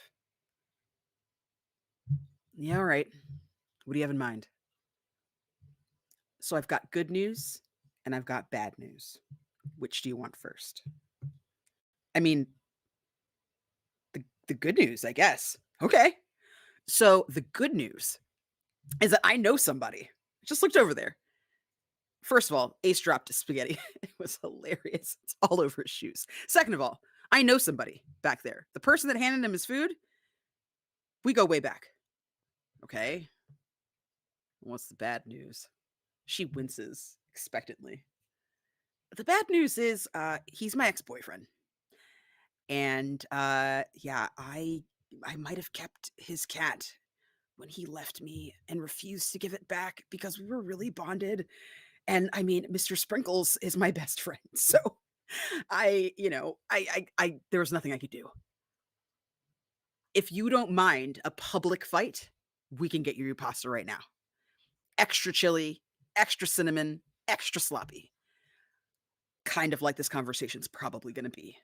"Yeah, all right. What do you have in mind?" "So I've got good news and I've got bad news. Which do you want first?" "I mean, the good news, I guess." "Okay. So the good news is that I know somebody." Just looked over there. First of all, Ace dropped his spaghetti. It was hilarious. It's all over his shoes. Second of all, I know somebody back there. The person that handed him his food, we go way back. "Okay. What's the bad news?" She winces expectantly. "The bad news is he's my ex-boyfriend. And yeah, I might have kept his cat when he left me and refused to give it back because we were really bonded. And I mean, Mr. Sprinkles is my best friend. So there was nothing I could do. If you don't mind a public fight, we can get you your pasta right now. Extra chili, extra cinnamon, extra sloppy. Kind of like this conversation's probably going to be.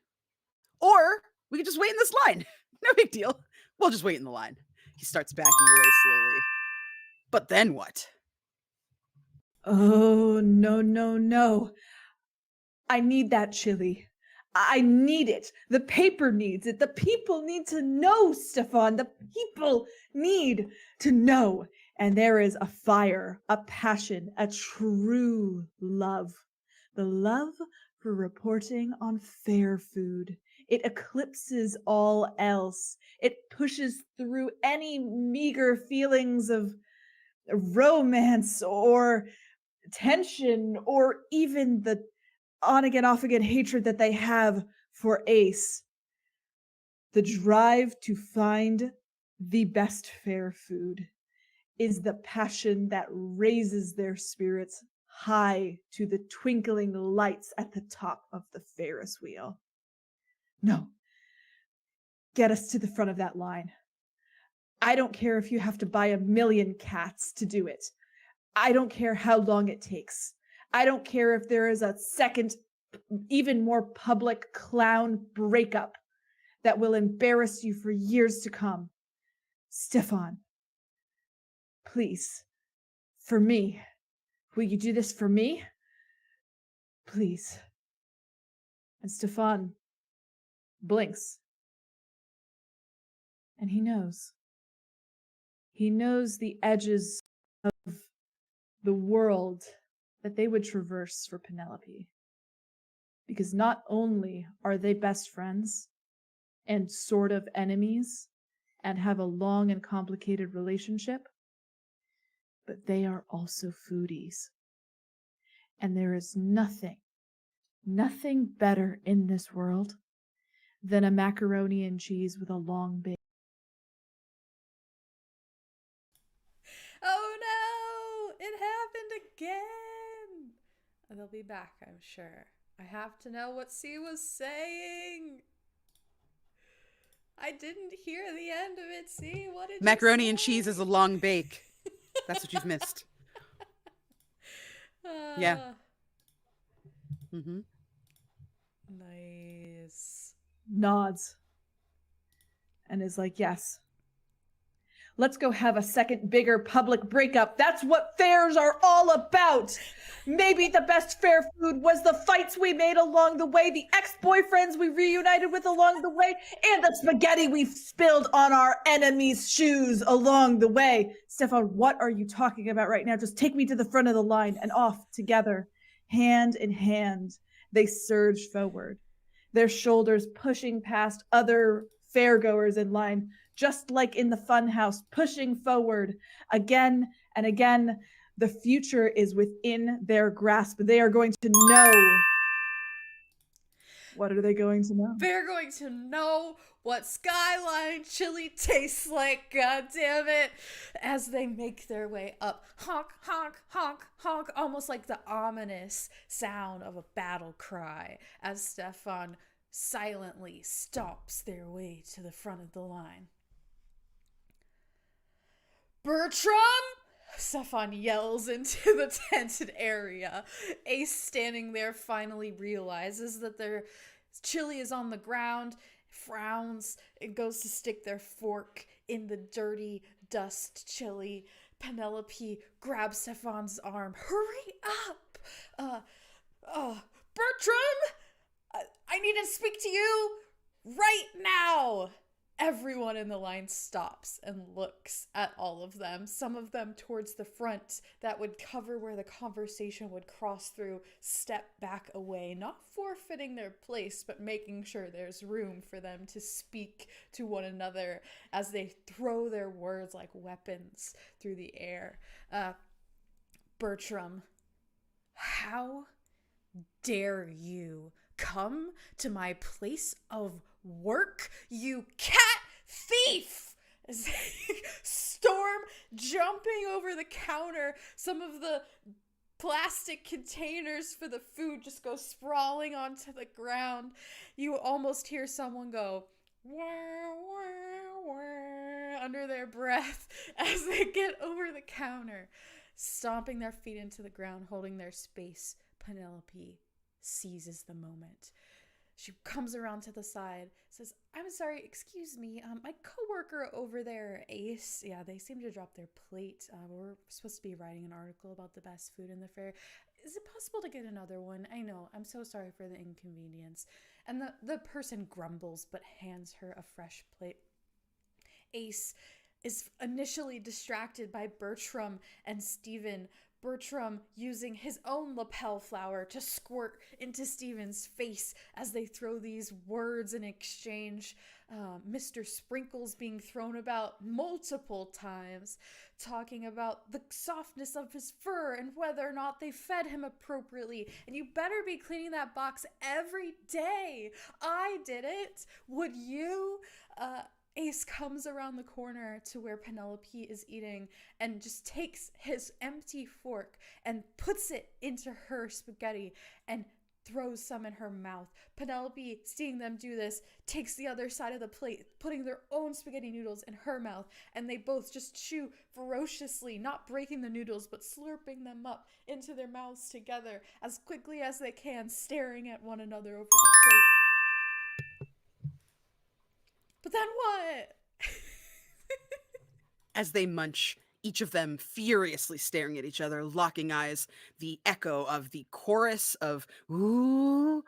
Or we could just wait in this line. No big deal. We'll just wait in the line." He starts backing away slowly. "But then what?" Oh, no, no, no. I need that chili. I need it. The paper needs it. The people need to know, Stefan. The people need to know. And there is a fire, a passion, a true love. The love for reporting on fair food. It eclipses all else. It pushes through any meager feelings of romance or tension or even the on again, off again hatred that they have for Ace. The drive to find the best fair food is the passion that raises their spirits high to the twinkling lights at the top of the Ferris wheel. No, get us to the front of that line. I don't care if you have to buy 1,000,000 cats to do it. I don't care how long it takes. I don't care if there is a second, even more public clown breakup that will embarrass you for years to come. Stefan, please, for me, will you do this for me? Please. And Stefan blinks. And he knows. He knows the edges of the world that they would traverse for Penelope. Because not only are they best friends and sort of enemies and have a long and complicated relationship, but they are also foodies. And there is nothing better in this world than a macaroni and cheese with a long bake. Oh no! It happened again! They'll be back, I'm sure. I have to know what C was saying. I didn't hear the end of it. See, what did you Macaroni and cheese is a say? long bake. That's what you've missed. Yeah. uh, Mm-hmm. nice. Nods and is like, yes. Let's go have a second, bigger public breakup. That's what fairs are all about. Maybe the best fair food was the fights we made along the way, the ex-boyfriends we reunited with along the way, and the spaghetti we spilled on our enemies' shoes along the way. Stefan, what are you talking about right now? Just take me to the front of the line and off together. Hand in hand, they surge forward, their shoulders pushing past other fairgoers in line, just like in the funhouse, pushing forward again and again. The future is within their grasp. They are going to know. What are they going to know? They're going to know what Skyline chili tastes like, god damn it, as they make their way up. Honk, honk, honk, honk, almost like the ominous sound of a battle cry as Stefan silently stomps their way to the front of the line. Bertram! Stefan yells into the tented area. Ace, standing there, finally realizes that their chili is on the ground, frowns, and goes to stick their fork in the dirty dust chili. Penelope grabs Stefan's arm. Hurry up! Bertram! I need to speak to you right now! Everyone in the line stops and looks at all of them. Some of them towards the front that would cover where the conversation would cross through, step back away, not forfeiting their place, but making sure there's room for them to speak to one another as they throw their words like weapons through the air. Bertram, how dare you come to my place of work, you cat thief! As they storm, jumping over the counter, some of the plastic containers for the food just go sprawling onto the ground. You almost hear someone go, wah, wah, wah, under their breath as they get over the counter, stomping their feet into the ground, holding their space. Penelope seizes the moment. She comes around to the side, says, I'm sorry, excuse me, my coworker over there, Ace, yeah, they seem to drop their plate. We're supposed to be writing an article about the best food in the fair. Is it possible to get another one? I know, I'm so sorry for the inconvenience. And the person grumbles but hands her a fresh plate. Ace is initially distracted by Bertram and Steven. Bertram using his own lapel flower to squirt into Steven's face as they throw these words in exchange. Mr. Sprinkles being thrown about multiple times, talking about the softness of his fur and whether or not they fed him appropriately. And you better be cleaning that box every day. I did it. Would you? Ace comes around the corner to where Penelope is eating and just takes his empty fork and puts it into her spaghetti and throws some in her mouth. Penelope, seeing them do this, takes the other side of the plate, putting their own spaghetti noodles in her mouth, and they both just chew ferociously, not breaking the noodles, but slurping them up into their mouths together as quickly as they can, staring at one another over the plate. But then what? As they munch, each of them furiously staring at each other, locking eyes, the echo of the chorus of ooh,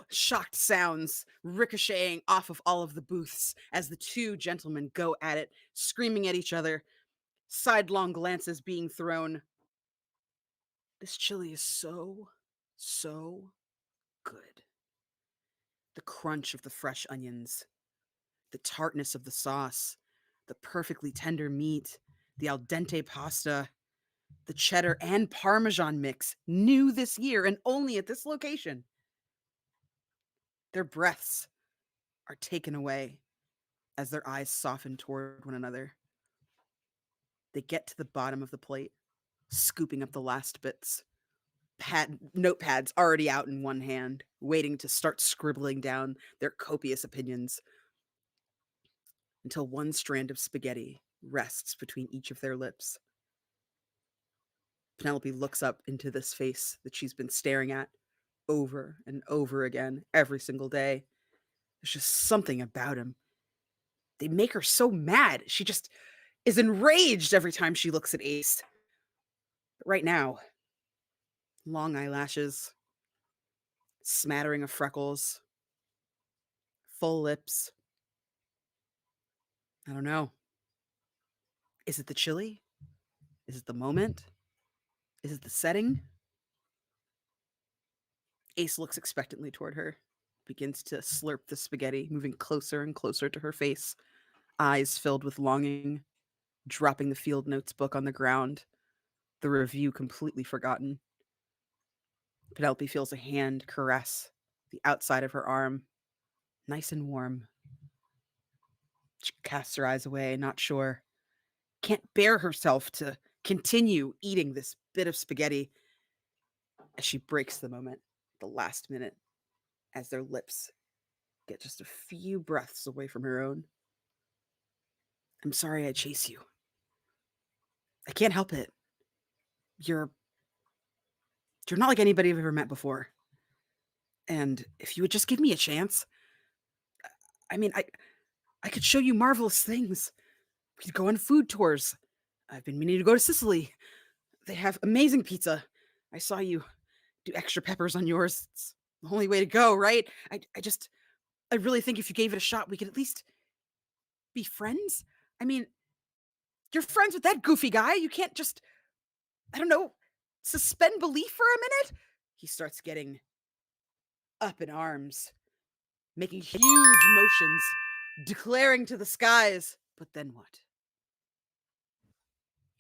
shocked sounds ricocheting off of all of the booths as the two gentlemen go at it, screaming at each other, sidelong glances being thrown. This chili is so, so good. The crunch of the fresh onions, the tartness of the sauce, the perfectly tender meat, the al dente pasta, the cheddar and Parmesan mix, new this year and only at this location. Their breaths are taken away as their eyes soften toward one another. They get to the bottom of the plate, scooping up the last bits. Notepads already out in one hand, waiting to start scribbling down their copious opinions. until one strand of spaghetti rests between each of their lips. Penelope looks up into this face that she's been staring at over and over again every single day. There's just something about him. They make her so mad. She just is enraged every time she looks at Ace. But right now, long eyelashes, smattering of freckles, full lips. I don't know. Is it the chili? Is it the moment? Is it the setting? Ace looks expectantly toward her, begins to slurp the spaghetti, moving closer and closer to her face, eyes filled with longing, dropping the field notes book on the ground, the review completely forgotten. Penelope feels a hand caress the outside of her arm, nice and warm. She casts her eyes away, not sure. Can't bear herself to continue eating this bit of spaghetti as she breaks the moment, the last minute, as their lips get just a few breaths away from her own. I'm sorry I chase you. I can't help it. You're not like anybody I've ever met before. And if you would just give me a chance, I mean, I could show you marvelous things. We could go on food tours. I've been meaning to go to Sicily. They have amazing pizza. I saw you do extra peppers on yours. It's the only way to go, right? I really think if you gave it a shot, we could at least be friends. I mean, you're friends with that goofy guy. You can't just, I don't know, suspend belief for a minute? He starts getting up in arms, making huge motions, declaring to the skies. But then what?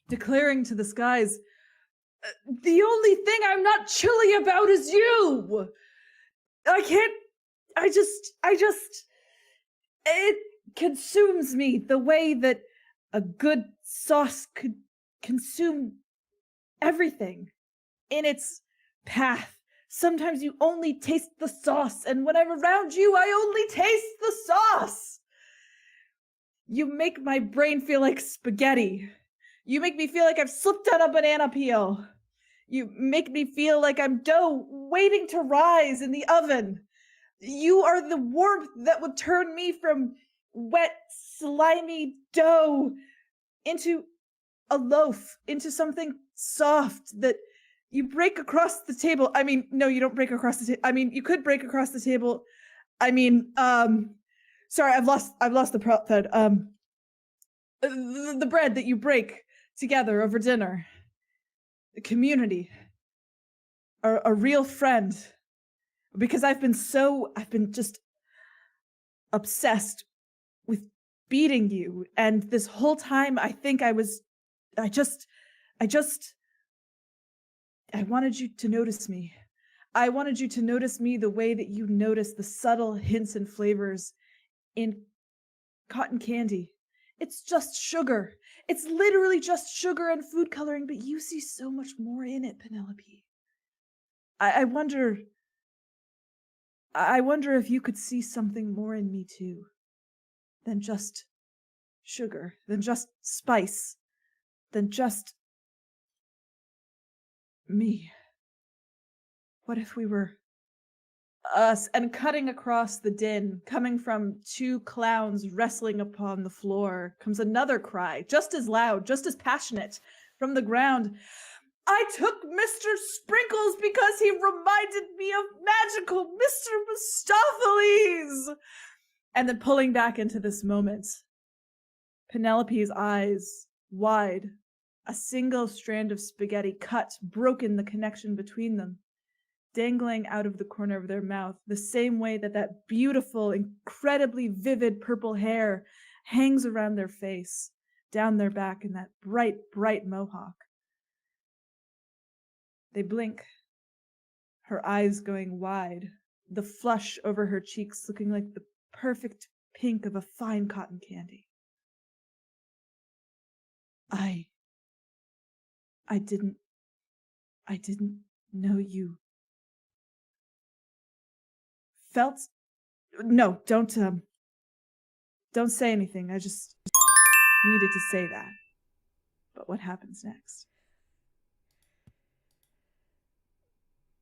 Declaring to the skies, the only thing I'm not chilly about is you. I can't. I just. It consumes me the way that a good sauce could consume everything in its path. Sometimes you only taste the sauce, and when I'm around you, I only taste the sauce. You make my brain feel like spaghetti. You make me feel like I've slipped on a banana peel. You make me feel like I'm dough waiting to rise in the oven. You are the warmth that would turn me from wet, slimy dough into a loaf, into something soft that you break across the table. I mean, no, you don't break across the table. I mean, you could break across the table. I mean, sorry, I've lost the thread. The bread that you break together over dinner. A community. A real friend. Because I've been just obsessed with beating you. And this whole time I wanted you to notice me. I wanted you to notice me the way that you notice the subtle hints and flavors in cotton candy. It's just sugar. It's literally just sugar and food coloring, but you see so much more in it, Penelope. I wonder if you could see something more in me too, than just sugar, than just spice, than just me. What if we were us? And cutting across the din, coming from two clowns wrestling upon the floor, comes another cry, just as loud, just as passionate, from the ground. I took Mr. Sprinkles because he reminded me of magical Mr. Mistopheles! And then pulling back into this moment, Penelope's eyes wide, a single strand of spaghetti cut, broken the connection between them, dangling out of the corner of their mouth, the same way that that beautiful, incredibly vivid purple hair hangs around their face, down their back in that bright, bright mohawk. They blink, her eyes going wide, the flush over her cheeks looking like the perfect pink of a fine cotton candy. I didn't know you felt. No, don't. Don't say anything. I just needed to say that. But what happens next?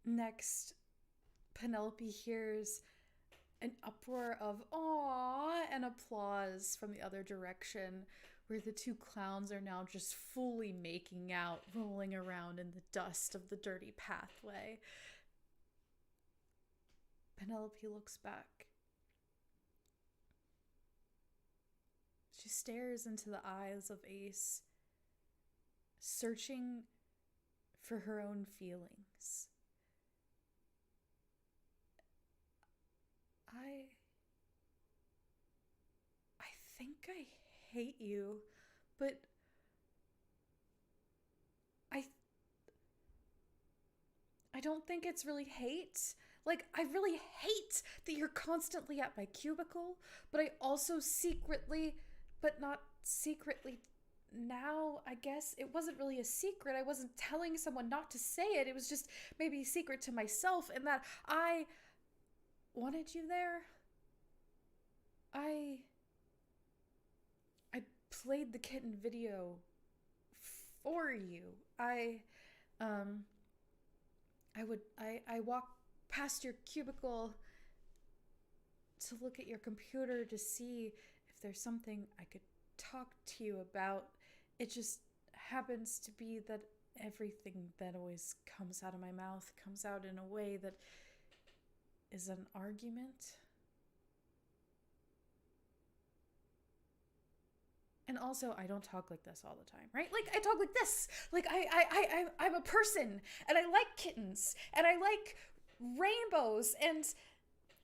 Next, Penelope hears an uproar of "aw" and applause from the other direction, where the two clowns are now just fully making out, rolling around in the dust of the dirty pathway. Penelope looks back. She stares into the eyes of Ace, searching for her own feelings. I think I hate you, but I I don't think it's really hate. Like, I really hate that you're constantly at my cubicle, but I also secretly, but not secretly now, I guess it wasn't really a secret. I wasn't telling someone not to say it. It was just maybe a secret to myself, and that I wanted you there. I I played the kitten video for you. Um I walk past your cubicle to look at your computer to see if there's something I could talk to you about. It just happens to be that everything that always comes out of my mouth comes out in a way that is an argument. And also, I don't talk like this all the time, right? Like, I talk like this. Like, I'm a person, and I like kittens, and I like rainbows, and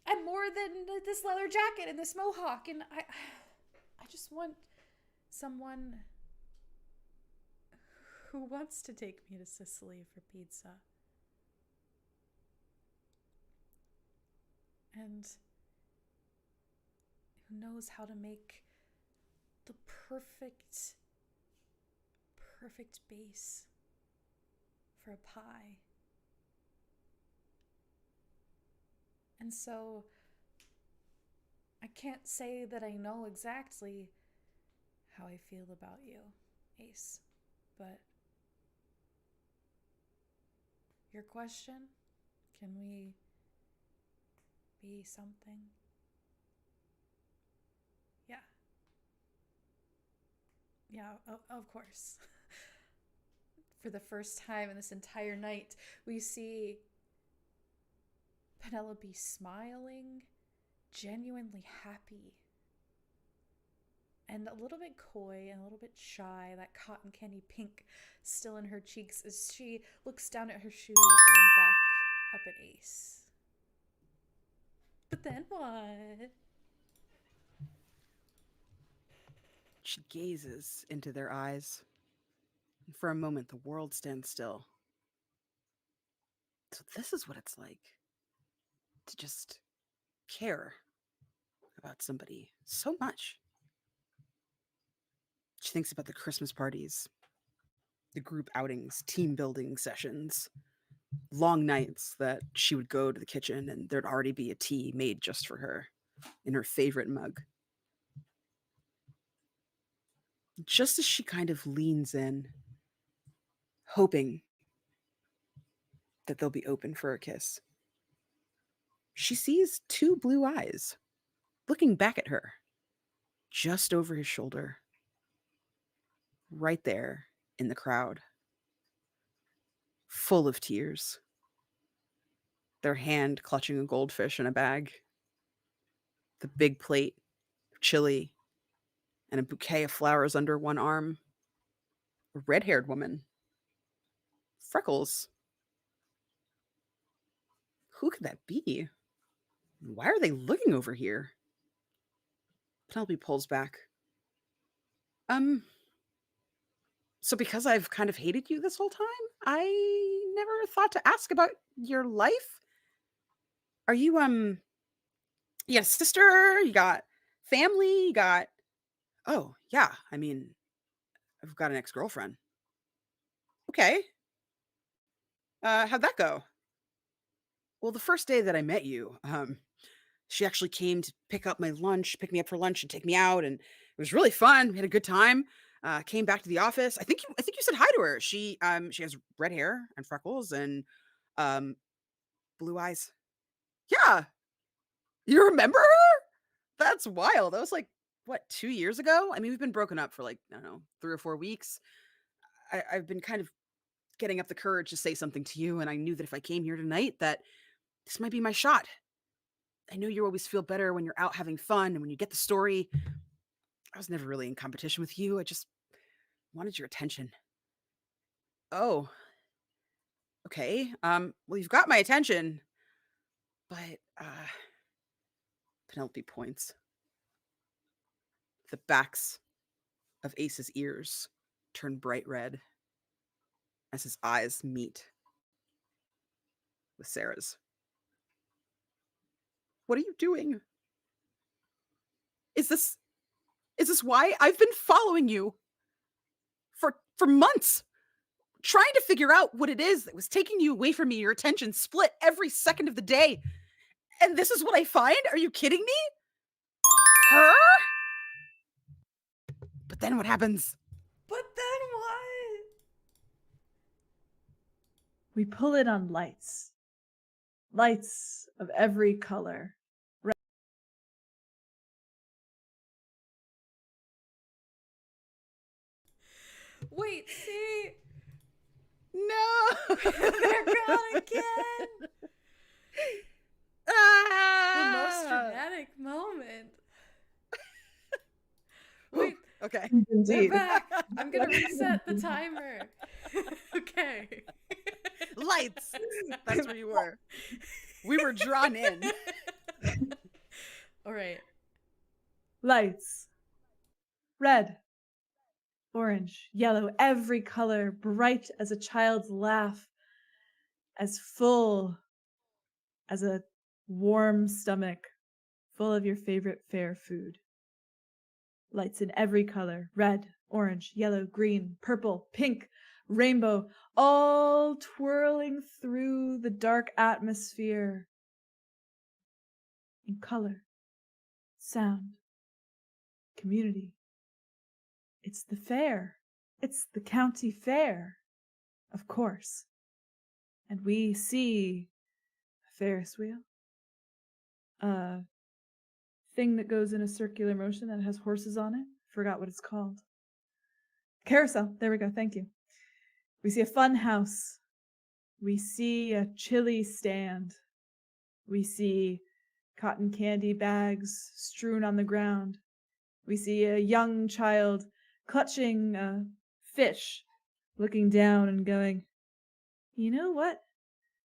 I'm more than this leather jacket and this mohawk, and I just want someone who wants to take me to Sicily for pizza. And who knows how to make the perfect base for a pie. And so I can't say that I know exactly how I feel about you, Ace, but your question, can we be something? Yeah. Yeah, of course. For the first time in this entire night, we see Penelope smiling, genuinely happy, and a little bit coy and a little bit shy, that cotton candy pink still in her cheeks as she looks down at her shoes and then back up at Ace. But then what? She gazes into their eyes. And for a moment, the world stands still. So, this is what it's like to just care about somebody so much. She thinks about the Christmas parties, the group outings, team building sessions, long nights that she would go to the kitchen and there'd already be a tea made just for her in her favorite mug. Just as she kind of leans in, hoping that they'll be open for a kiss, she sees two blue eyes looking back at her, just over his shoulder, right there in the crowd, full of tears, their hand clutching a goldfish in a bag, the big plate of chili, and a bouquet of flowers under one arm. A red haired woman. Freckles. Who could that be? Why are they looking over here? Penelope pulls back. Um, so because I've kind of hated you this whole time, I never thought to ask about your life. Are you, you got a sister? You got family? You got, oh, yeah. I mean, I've got an ex girlfriend. Okay. How'd that go? Well, the first day that I met you, She actually came to pick me up for lunch and take me out, and it was really fun. We had a good time. Came back to the office. I think you said hi to her. She has red hair and freckles and um blue eyes. Yeah, you remember her? That's wild. That was like what, 2 years ago? I mean, we've been broken up for like, I don't know, 3 or 4 weeks. I've been kind of getting up the courage to say something to you, and I knew that if I came here tonight, that this might be my shot. I know you always feel better when you're out having fun and when you get the story. I was never really in competition with you. I just wanted your attention. Oh, okay. Well, you've got my attention, but Penelope points. The backs of Ace's ears turn bright red as his eyes meet with Sarah's. What are you doing? Is this why I've been following you for months, trying to figure out what it is that was taking you away from me, your attention split every second of the day. And this is what I find? Are you kidding me? Her? But then what happens? But then what? We pull it on lights. Lights of every color. Wait, see? No! They're gone again! The most dramatic moment. Wait, Okay. we're Indeed. back. I'm gonna reset the timer. Okay. Lights. That's where you were. We were drawn in. All right. Lights. Red. Orange. Yellow. Every color. Bright as a child's laugh. As full as a warm stomach. Full of your favorite fair food. Lights in every color. Red, orange, yellow, green, purple, pink, rainbow, all twirling through the dark atmosphere in color, sound, community. It's the fair. It's the county fair, of course. And we see a Ferris wheel, a thing that goes in a circular motion that has horses on it. Forgot what it's called. Carousel. There we go. Thank you. We see a fun house. We see a chili stand. We see cotton candy bags strewn on the ground. We see a young child clutching a fish, looking down and going, "You know what?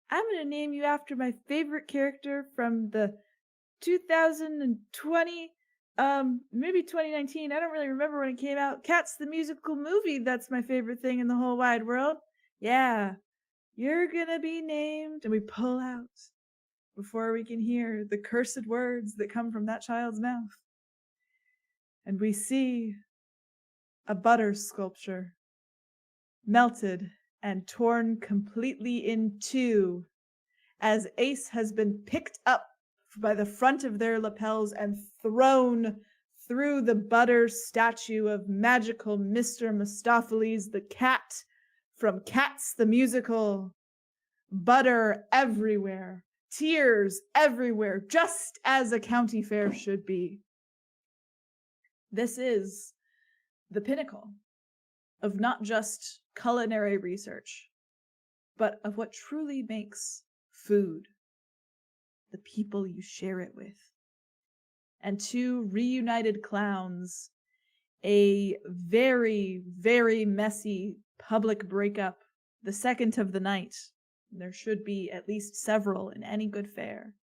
I'm going to name you after my favorite character from the 2020, maybe 2019. I don't really remember when it came out. Cats the musical movie. That's my favorite thing in the whole wide world. Yeah, you're gonna be named." And we pull out before we can hear the cursed words that come from that child's mouth. And we see a butter sculpture melted and torn completely in two as Ace has been picked up by the front of their lapels and thrown through the butter statue of magical Mr. Mistopheles the cat from Cats the Musical. Butter everywhere, tears everywhere, just as a county fair should be. This is the pinnacle of not just culinary research, but of what truly makes food, the people you share it with. And two reunited clowns, a very, very messy public breakup, the second of the night. There should be at least several in any good fair.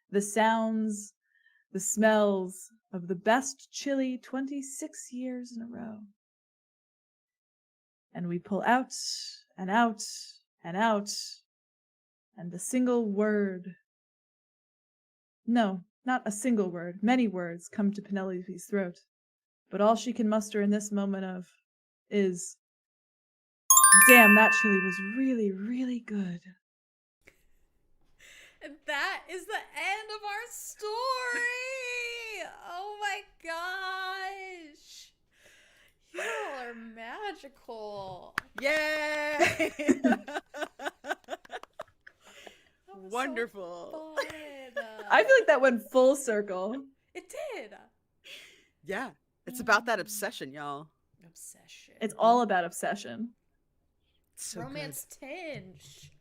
The sounds, the smells of the best chili 26 years in a row. And we pull out and out and out, and the single word. No, not a single word. Many words come to Penelope's throat. But all she can muster in this moment of is, "Damn, that chili was really, really good." And that is the end of our story. magical. Yay! That was Wonderful. so fun. I feel like that went full circle. It did. Yeah. It's about that obsession, y'all. Obsession. It's all about obsession. It's so Romance tinge.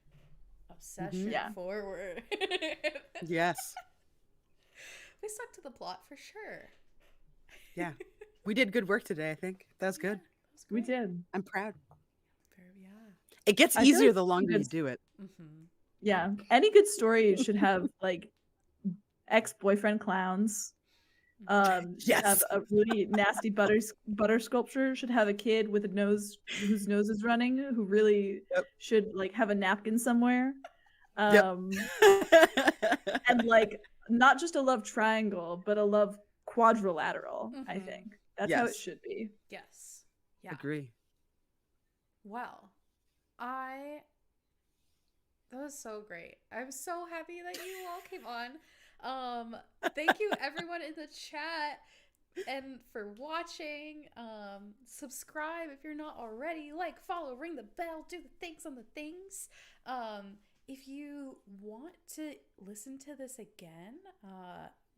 Obsession Yeah. forward. good. Yes. We stuck to the plot for sure. Yeah. We did good work today, I think. That was good. That was We great. did. I'm proud. Yeah. It gets I feel easier like the longer you good- do it. Mm-hmm. Yeah. Any good story should have like ex-boyfriend clowns. Should Yes. have a really nasty butter sculpture. Should have a kid with a nose whose nose is running, who really Yep. should like have a napkin somewhere. Yep. And like not just a love triangle, but a love quadrilateral. I Mhm. think that's how it Yes. should be. Yes. Yeah. Agree. Well, that was so great. I'm so happy that you all came on. Thank you everyone in the chat and for watching. Subscribe if you're not already. Like, follow, ring the bell, do the things on the things. If you want to listen to this again,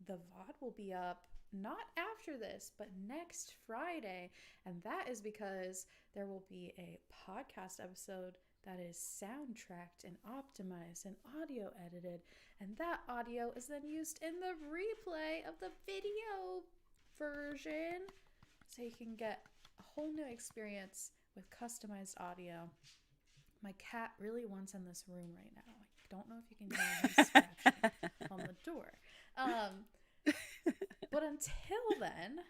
the VOD will be up not after this, but next Friday. And that is because there will be a podcast episode that is soundtracked and optimized and audio edited. And that audio is then used in the replay of the video version. So you can get a whole new experience with customized audio. My cat really wants in this room right now. I don't know if you can hear him scratching on the door. But until then,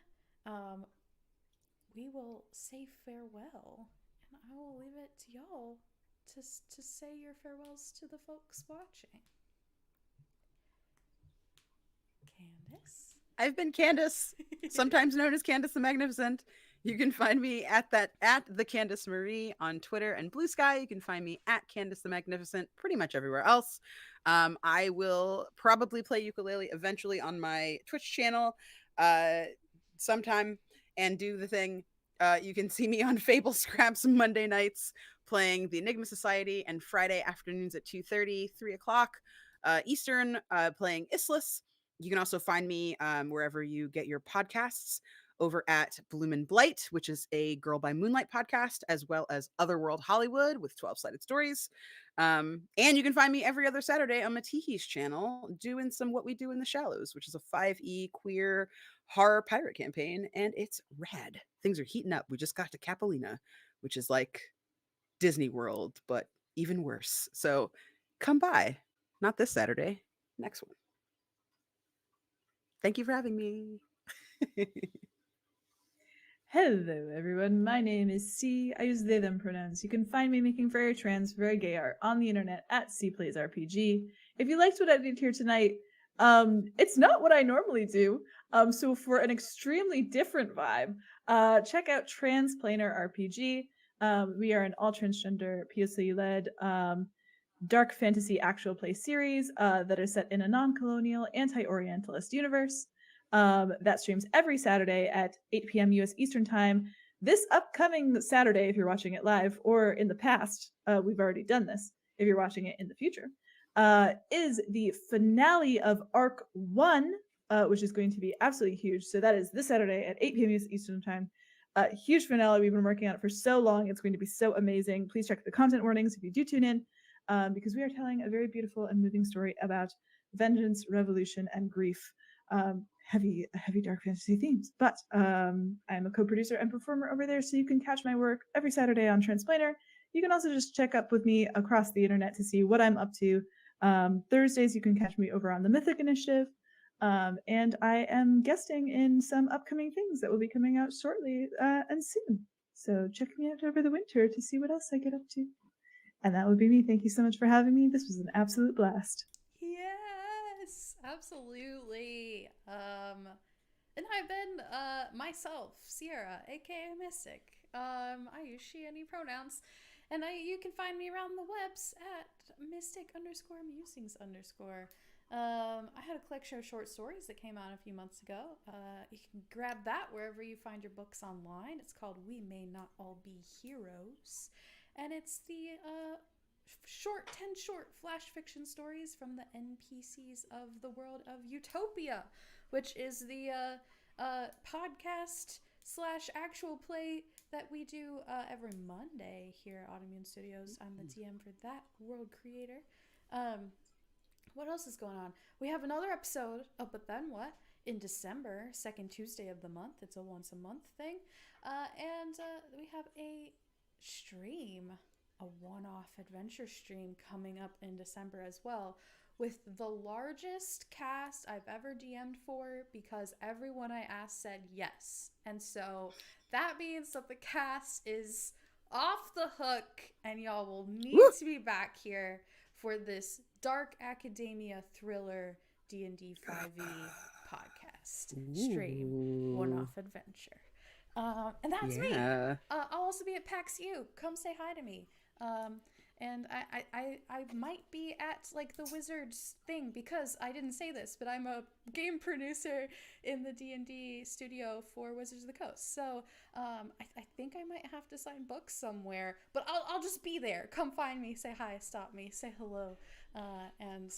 we will say farewell. And I will leave it to y'all to say your farewells to the folks watching. Candace? I've been Candace, sometimes known as Candace the Magnificent. You can find me at thecandacemarie on Twitter and Blue Sky. You can find me at Candace the Magnificent pretty much everywhere else. I will probably play ukulele eventually on my Twitch channel sometime and do the thing. You can see me on Fable Scraps Monday nights playing the Enigma Society, and Friday afternoons at 2:30, 3 o'clock Eastern, playing Islis. You can also find me wherever you get your podcasts, over at Bloom and Blight, which is a Girl by Moonlight podcast, as well as Otherworld Hollywood with 12-sided stories. And you can find me every other Saturday on Matihi's channel doing some What We Do in the Shallows, which is a 5e queer horror pirate campaign, and it's rad. Things are heating up. We just got to Capulina, which is like Disney World, but even worse. So come by. Not this Saturday, next one. Thank you for having me. Hello, everyone. My name is C. I use they, them pronouns. You can find me making very trans, very gay art on the internet at seaplaysrpg. If you liked what I did here tonight, it's not what I normally do. So for an extremely different vibe, check out Transplanar RPG. We are an all transgender, POC-led, dark fantasy actual play series that is set in a non-colonial, anti-Orientalist universe. That streams every Saturday at 8 p.m. US Eastern Time. This upcoming Saturday, if you're watching it live, or in the past, we've already done this, if you're watching it in the future, is the finale of Arc 1, which is going to be absolutely huge. So that is this Saturday at 8 p.m. US Eastern Time. Huge finale. We've been working on it for so long. It's going to be so amazing. Please check the content warnings if you do tune in, because we are telling a very beautiful and moving story about vengeance, revolution, and grief. Heavy dark fantasy themes. But I'm a co-producer and performer over there, so you can catch my work every Saturday on Transplanar. You can also just check up with me across the internet to see what I'm up to. Thursdays, you can catch me over on the Mythic Initiative. And I am guesting in some upcoming things that will be coming out shortly and soon. So check me out over the winter to see what else I get up to. And that would be me. Thank you so much for having me. This was an absolute blast. Yes, absolutely. And I've been myself, Siera, aka Mystic. I use she, any pronouns. And you can find me around the webs at mystic_musings_. I had a collection of short stories that came out a few months ago. You can grab that wherever you find your books online. It's called We May Not All Be Heroes. And it's the 10 short flash fiction stories from the NPCs of the world of Utopia, which is the podcast / actual play that we do every Monday here at Autoimmune Studios. I'm the DM for that world creator. What else is going on? We have another episode of But Then What in December, second Tuesday of the month. It's a once a month thing. And we have a stream, a one-off adventure stream coming up in December as well, with the largest cast I've ever DM'd for, because everyone I asked said yes. And so that means that the cast is off the hook, and y'all will need to be back here for this dark academia thriller D&D 5e podcast stream, one-off adventure. And that's me. I'll also be at PAX U. Come say hi to me. And I might be at like the Wizards thing, because I didn't say this, but I'm a game producer in the D&D studio for Wizards of the Coast. So I think I might have to sign books somewhere, but I'll just be there. Come find me, say hi, stop me, say hello. And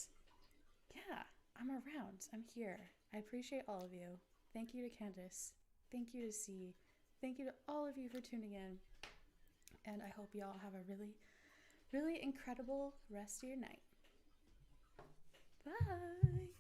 yeah, I'm around. I'm here. I appreciate all of you. Thank you to Candace. Thank you to C. Thank you to all of you for tuning in. And I hope you all have a really, really incredible rest of your night. Bye.